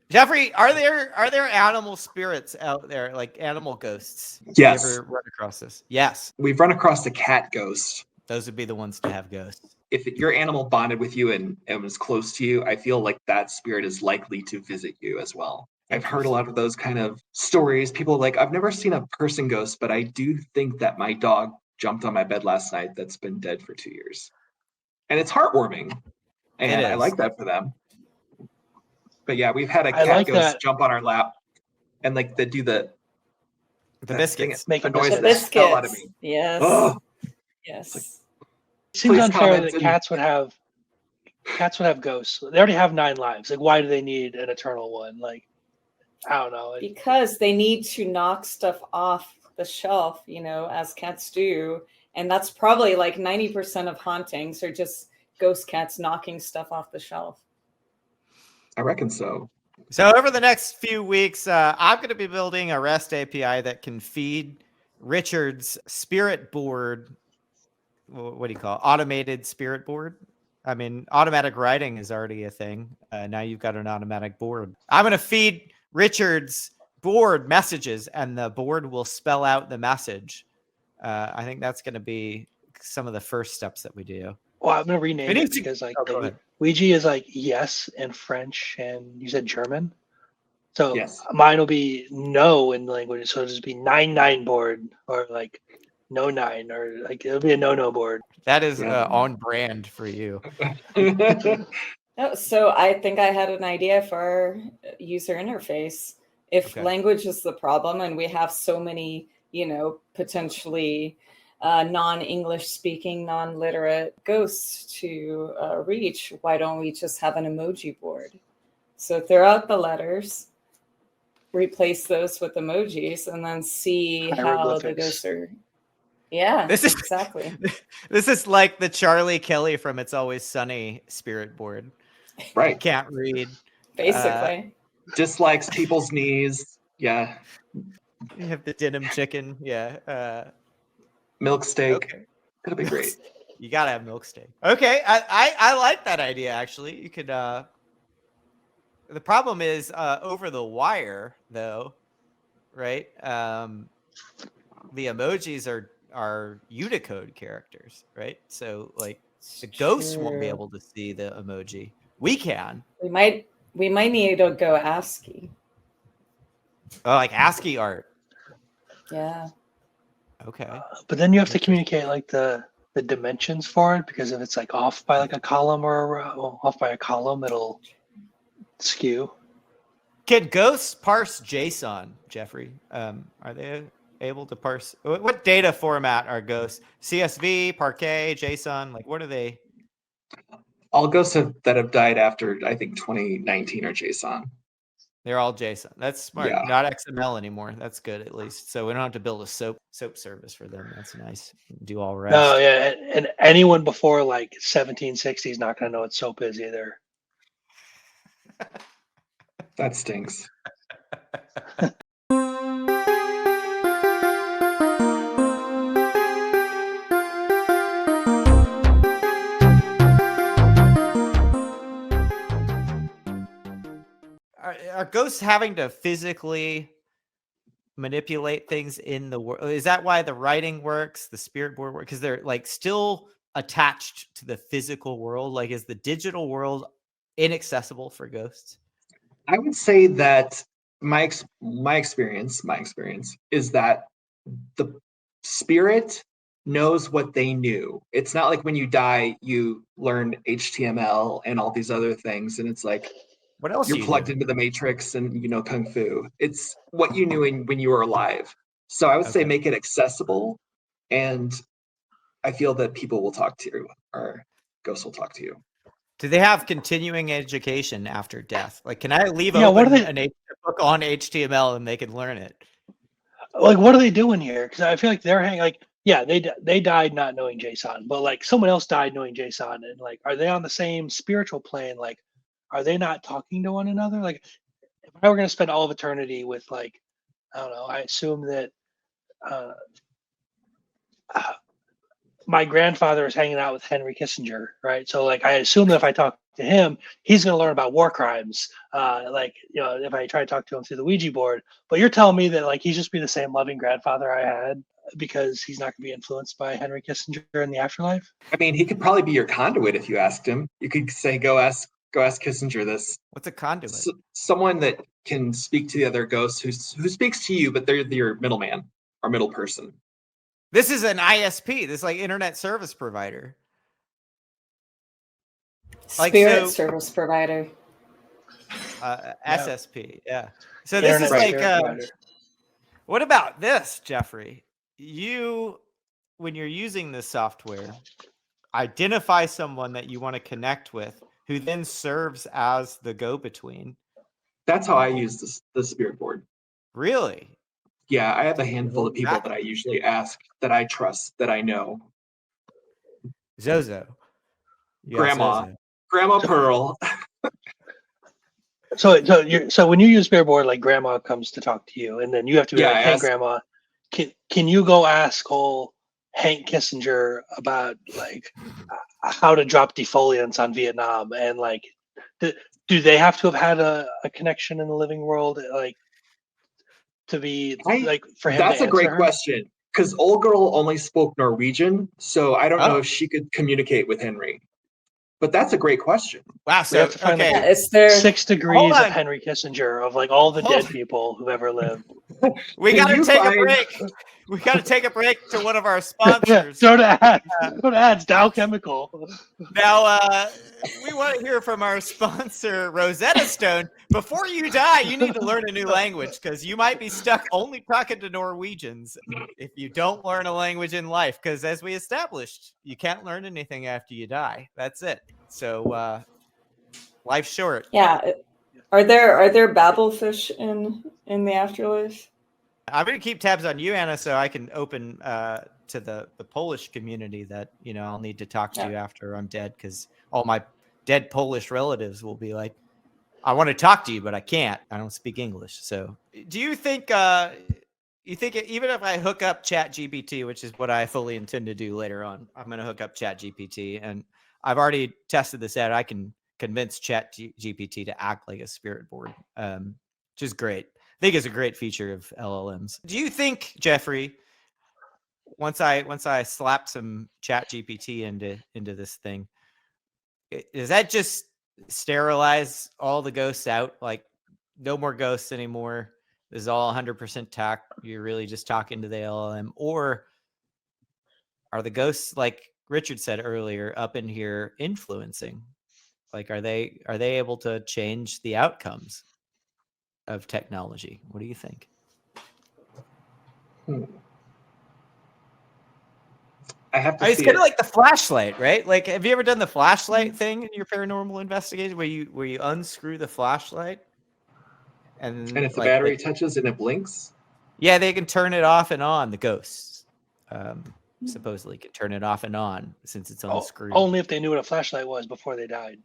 Jeffrey, are there animal spirits out there, like animal ghosts? Yes. You ever run across this? Yes, We've run across a cat ghost. those would be the ones to have ghosts. If your animal bonded with you and was close to you, I feel like that spirit is likely to visit you as well. I've heard a lot of those kind of stories. People are like, I've never seen a person ghost, but I do think that my dog jumped on my bed last night that's been dead for 2 years. And it's heartwarming. And I is. like that for them. But yeah, we've had a I cat like ghost that. jump on our lap and like they do the biscuits. Making annoys biscuits. the Biscuits. hell out of me. Yes. Oh, Yes. It seems Please unfair comment that and- cats would have ghosts. They already have 9 lives. Like, why do they need an eternal one? Like, I don't know. Because they need to knock stuff off the shelf, as cats do. And that's probably like 90% of hauntings are just ghost cats knocking stuff off the shelf. I reckon so. So over the next few weeks, I'm going to be building a REST API that can feed Richard's spirit board. What do you call it? Automated spirit board? I mean, automatic writing is already a thing. Now you've got an automatic board. I'm going to feed Richard's board messages, and the board will spell out the message. I think that's going to be some of the first steps that we do. Well, I'm gonna rename It it needs to- because like Oh, go ahead. Ouija is like yes in French, and you said German. So Yes. mine will be no in the language. So it'll just be 9 board or like no 9 or like it'll be a no board. That is Yeah. on brand for you. Oh, so I think I had an idea for our user interface. If Okay. language is the problem and we have so many, potentially non-English speaking, non-literate ghosts to reach, why don't we just have an emoji board? So throw out the letters, replace those with emojis, and then see how the Hieroglyphics. ghosts are. Yeah, This is- exactly. This is like the Charlie Kelly from It's Always Sunny spirit board. Right. Can't read. Basically. Dislikes people's knees. Yeah. You have the denim chicken. Yeah. Milk steak. Okay. It'll be great. You gotta have milk steak. Okay. I like that idea actually. You could the problem is over the wire though, right? The emojis are Unicode characters, right? So like The ghosts won't be True. able to see the emoji. We can. We might need to go ASCII. Oh, like ASCII art. Yeah. Okay. But then you have to Interesting. communicate like the dimensions for it, because if it's like off by like a column or off by a column, it'll skew. Can ghosts parse JSON, Jeffrey? Are they able to parse? What data format are ghosts? CSV, Parquet, JSON? Like, what are they? All ghosts that have died after, I think, 2019 are JSON. They're all JSON. That's smart. Yeah. Not XML anymore. That's good, at least. So we don't have to build a soap service for them. That's nice. Do all rest. No, yeah, and anyone before like 1760 is not going to know what soap is either. That stinks. Are ghosts having to physically manipulate things in the world? Is that why the writing works, the spirit board works? Because they're like still attached to the physical world. Like, is the digital world inaccessible for ghosts? I would say that my experience is that the spirit knows what they knew. It's not like when you die, you learn HTML and all these other things, and it's like What else you're do you plugged do? into the matrix and you know kung fu. It's what you knew when you were alive. So I would say Okay. make it accessible, and I feel that people will talk to you, or ghosts will talk to you. Do they have continuing education after death? Like, can I leave Yeah, what open are they- an book on HTML and they can learn it? Like, what are they doing here? Because I feel like they're hanging. Like, yeah, they died not knowing JSON, but like someone else died knowing JSON, and like, are they on the same spiritual plane? Like, are they not talking to one another? Like, if I were going to spend all of eternity with like, I don't know, I assume that uh, my grandfather is hanging out with Henry Kissinger, right? So like, I assume that if I talk to him, he's going to learn about war crimes. Like, you know, if I try to talk to him through the Ouija board. But you're telling me that like he's just be the same loving grandfather I had because he's not going to be influenced by Henry Kissinger in the afterlife? I mean, he could probably be your conduit if you asked him. You could say, go ask Kissinger this. What's a conduit? Someone that can speak to the other ghosts who speaks to you, but they're your middleman or middle person. This is an ISP. This is like internet service provider. Like, Spirit so- service provider. SSP. Yeah. So this is Internet like, spirit provider. what about this, Jeffrey? You, when you're using this software, identify someone that you want to connect with, who then serves as the go-between. That's how I use the spirit board. Really? Yeah, I have a handful of people that I usually ask, that I trust, that I know. Zozo. You got Grandma. Zozo. Grandma Pearl. So when you use Spirit Board, like grandma comes to talk to you, and then you have to be Yeah, like, I "Hey, ask- grandma, can you go ask old Hank Kissinger about like how to drop defoliants on Vietnam?" And like, do they have to have had a connection in the living world, like to be like for him? That's to a great answer her? question, because old girl only spoke Norwegian, so I don't know Oh. if she could communicate with Henry. But that's a great question. Wow. We So, have to find okay. like Yeah, is there 6 degrees Hold of on. Henry Kissinger of like all the Hold dead on. people who've ever lived. We Can got to you take a find- break. We got to take a break to one of our Yeah, sponsors. go to ads. Go to ads. Dow Chemical. Now, we want to hear from our sponsor, Rosetta Stone. Before you die, you need to learn a new language, because you might be stuck only talking to Norwegians if you don't learn a language in life. Because as we established, you can't learn anything after you die. That's it. So life's short. Yeah. Are there babblefish in the afterlife? I'm going to keep tabs on you, Anna, so I can open to the Polish community that, you know, I'll need to talk to after I'm dead, because all my dead Polish relatives will be like, I want to talk to you, but I can't. I don't speak English. So do you think even if I hook up ChatGPT, which is what I fully intend to do later on, I'm going to hook up ChatGPT, and I've already tested this out. I can convince ChatGPT to act like a spirit board, which is great. I think it's a great feature of LLMs. Do you think, Jeffrey, once I slap some Chat GPT into this thing, does that just sterilize all the ghosts out? Like, no more ghosts anymore. This is all 100% tech. You're really just talking to the LLM, or are the ghosts, like Richard said earlier, up in here influencing? Like, are they able to change the outcomes of technology? What do you think? I have to It's see kind it. of like the flashlight, right? Like, have you ever done the flashlight thing in your paranormal investigation, where you unscrew the flashlight And if the like battery touches and it blinks, yeah, they can turn it off and on. The ghosts supposedly can turn it off and on since it's unscrewed. Only if they knew what a flashlight was before they died.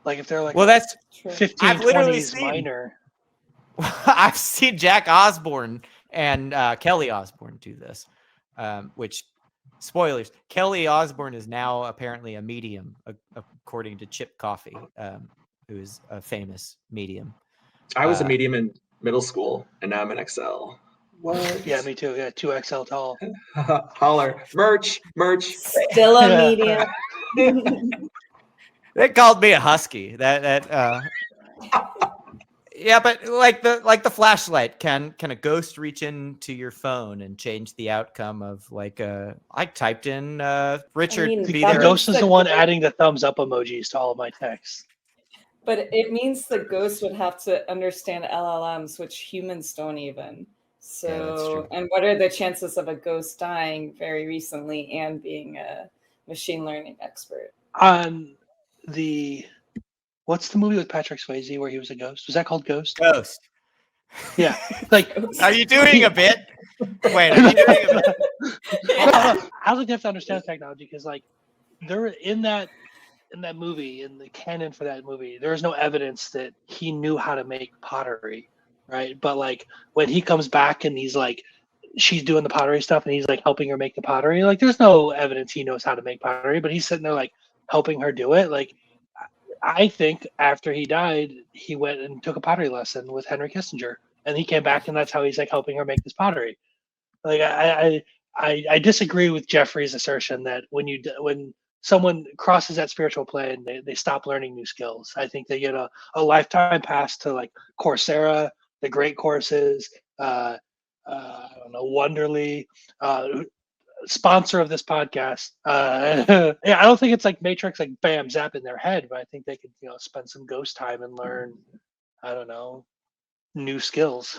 Like if they're like Well, that's True. 1520s minor. I've seen Jack Osborne and Kelly Osborne do this, which, spoilers, Kelly Osborne is now apparently a medium, according to Chip Coffey, who is a famous medium. I was a medium in middle school, and now I'm an XL. What? Yeah, me too. Yeah, 2XL tall. Holler. Merch. Still a medium. They called me a husky. Yeah, but like the flashlight, can a ghost reach into your phone and change the outcome of, like, I typed in Richard. I mean, be The there. ghost is the one adding the thumbs up emojis to all of my texts. But it means the ghost would have to understand LLMs, which humans don't even. Yeah, that's So, true. and what are the chances of a ghost dying very recently and being a machine learning expert? On what's the movie with Patrick Swayze where he was a ghost? Was that called Ghost? Ghost. Yeah. Like, Are you doing a bit? Wait, are you doing a bit? I think you have to understand technology because, like, there in that movie, in the canon for that movie, there is no evidence that he knew how to make pottery, right? But like when he comes back and he's like, she's doing the pottery stuff and he's like helping her make the pottery, like there's no evidence he knows how to make pottery, but he's sitting there like helping her do it. Like, I think after he died, he went and took a pottery lesson with Henry Kissinger, and he came back and that's how he's like helping her make this pottery. Like I disagree with Jeffrey's assertion that when someone crosses that spiritual plane, they stop learning new skills. I think they get a lifetime pass to like Coursera, the great courses, I don't know, Wonderly, sponsor of this podcast. Yeah, I don't think it's like Matrix, like bam, zap in their head, but I think they could, spend some ghost time and learn, I don't know, new skills.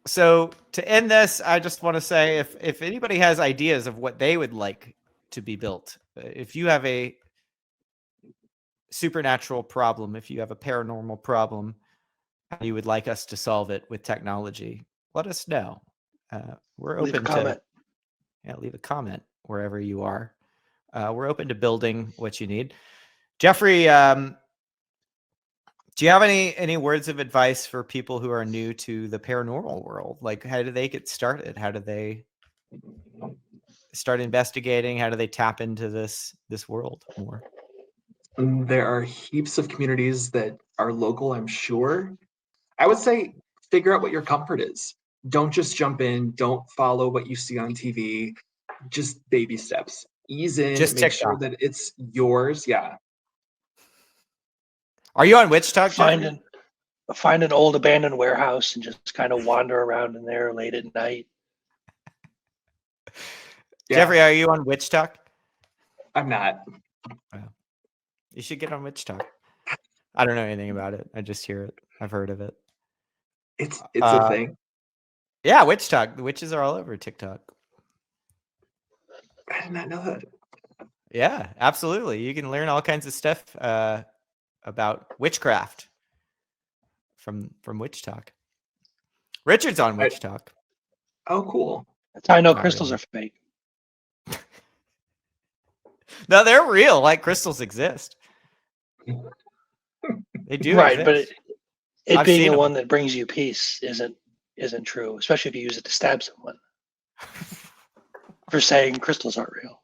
So to end this, I just want to say, if anybody has ideas of what they would like to be built, if you have a supernatural problem, if you have a paranormal problem, and you would like us to solve it with technology, let us know. We're Leave a open comment. to leave a comment wherever you are. We're open to building what you need. Jeffrey, do you have any words of advice for people who are new to the paranormal world? Like, how do they get started? How do they start investigating? How do they tap into this world more? There are heaps of communities that are local, I'm sure. I would say figure out what your comfort is. Don't just jump in. Don't follow what you see on TV. Just baby steps. Ease in. Just make TikTok. sure that it's yours. Yeah. Are you on Witch Talk, Jeffrey? Find an old abandoned warehouse and just kind of wander around in there late at night. Yeah. Jeffrey, are you on Witch Talk? I'm not. You should get on Witch Talk. I don't know anything about it. I just hear it. I've heard of it. It's a thing. Yeah, Witch Talk. The witches are all over TikTok. I did not know that. Yeah, absolutely. You can learn all kinds of stuff about witchcraft from Witch Talk. Richard's on Witch Talk. Oh, cool. That's how I know Not crystals really. are fake. No, they're real. Like, crystals exist. They do. Right, but exist. it I've being seen the 'em. one that brings you peace isn't true, especially if you use it to stab someone. For saying crystals aren't real.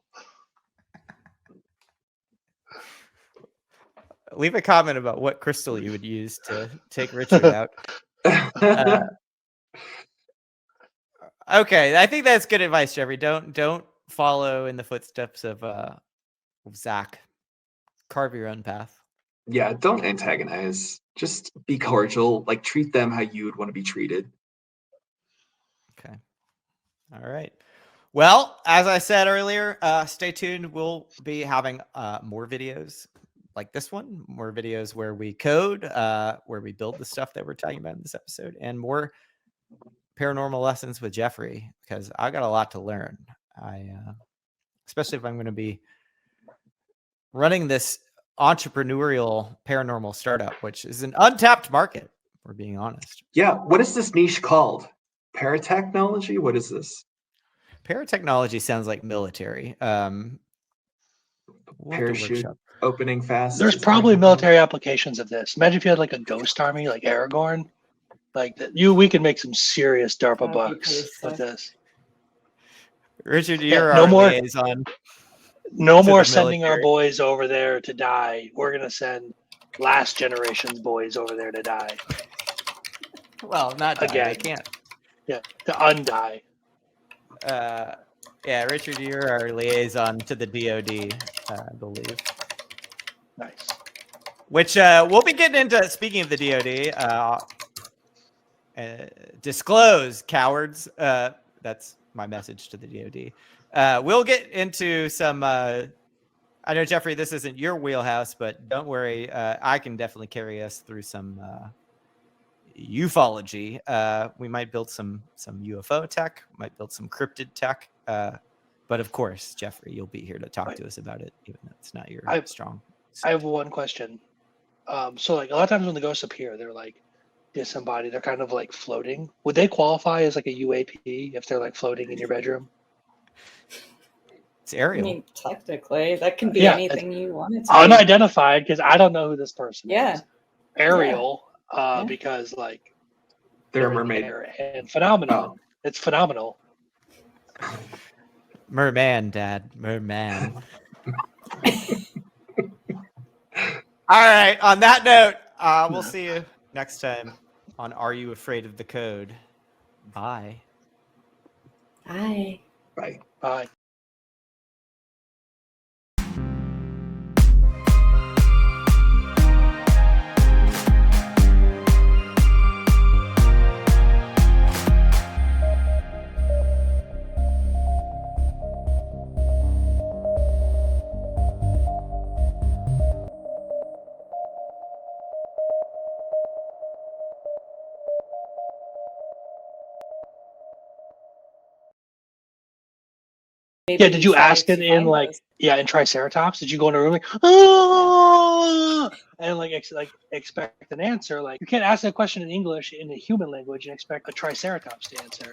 leave a comment about what crystal you would use to take Richard out. Okay, I think that's good advice, Jeffrey. Don't follow in the footsteps of Zach. Carve your own path. Yeah, don't antagonize. Just be cordial. Like, treat them how you would want to be treated. Okay. All right. Well, as I said earlier, stay tuned. We'll be having more videos like this one, more videos where we code, where we build the stuff that we're talking about in this episode, and more paranormal lessons with Jeffrey, because I got a lot to learn. Especially if I'm going to be running this entrepreneurial paranormal startup, which is an untapped market, if we're being honest. Yeah, what is this niche called? Paratechnology? What is this? Paratechnology sounds like military. We'll have to Parachute workshop. opening fast. There's probably military applications of this. Imagine if you had like a ghost army, like Aragorn. Like we could make some serious DARPA That'd be bucks pretty with sick. this. Richard, Yeah, you're no our more- liaison. No To more the sending our military. boys over there to die. We're gonna send last generation's boys over there to die. Well, not die. They Again. can't. Yeah, to undie. Yeah, Richard, you're our liaison to the DoD, I believe. Nice. Which we'll be getting into. Speaking of the DoD, disclose, cowards. That's my message to the DoD. We'll get into some. I know, Jeffrey, this isn't your wheelhouse, but don't worry. I can definitely carry us through some ufology. We might build some UFO tech. Might build some cryptid tech. But of course, Jeffrey, you'll be here to talk to us about it, even though it's not your strong. I have one question. So like a lot of times when the ghosts appear, they're like disembodied. They're kind of like floating. Would they qualify as like a UAP if they're like floating in your bedroom? It's I Ariel. mean, technically, that can be Yeah, anything you want it to be. Unidentified, because I don't know who this person Yeah. is. Ariel, Yeah. because like They're a in mermaid. there and phenomenal. Oh. It's phenomenal. Merman, Dad. Merman. All right. On that note, we'll see you next time on Are You Afraid of the Code? Bye. Bye. Bye. Bye. Maybe Yeah, did you try ask it to in find like those. in Triceratops? Did you go in a room like ah, and like expect an answer? Like you can't ask that question in English in a human language and expect a Triceratops to answer.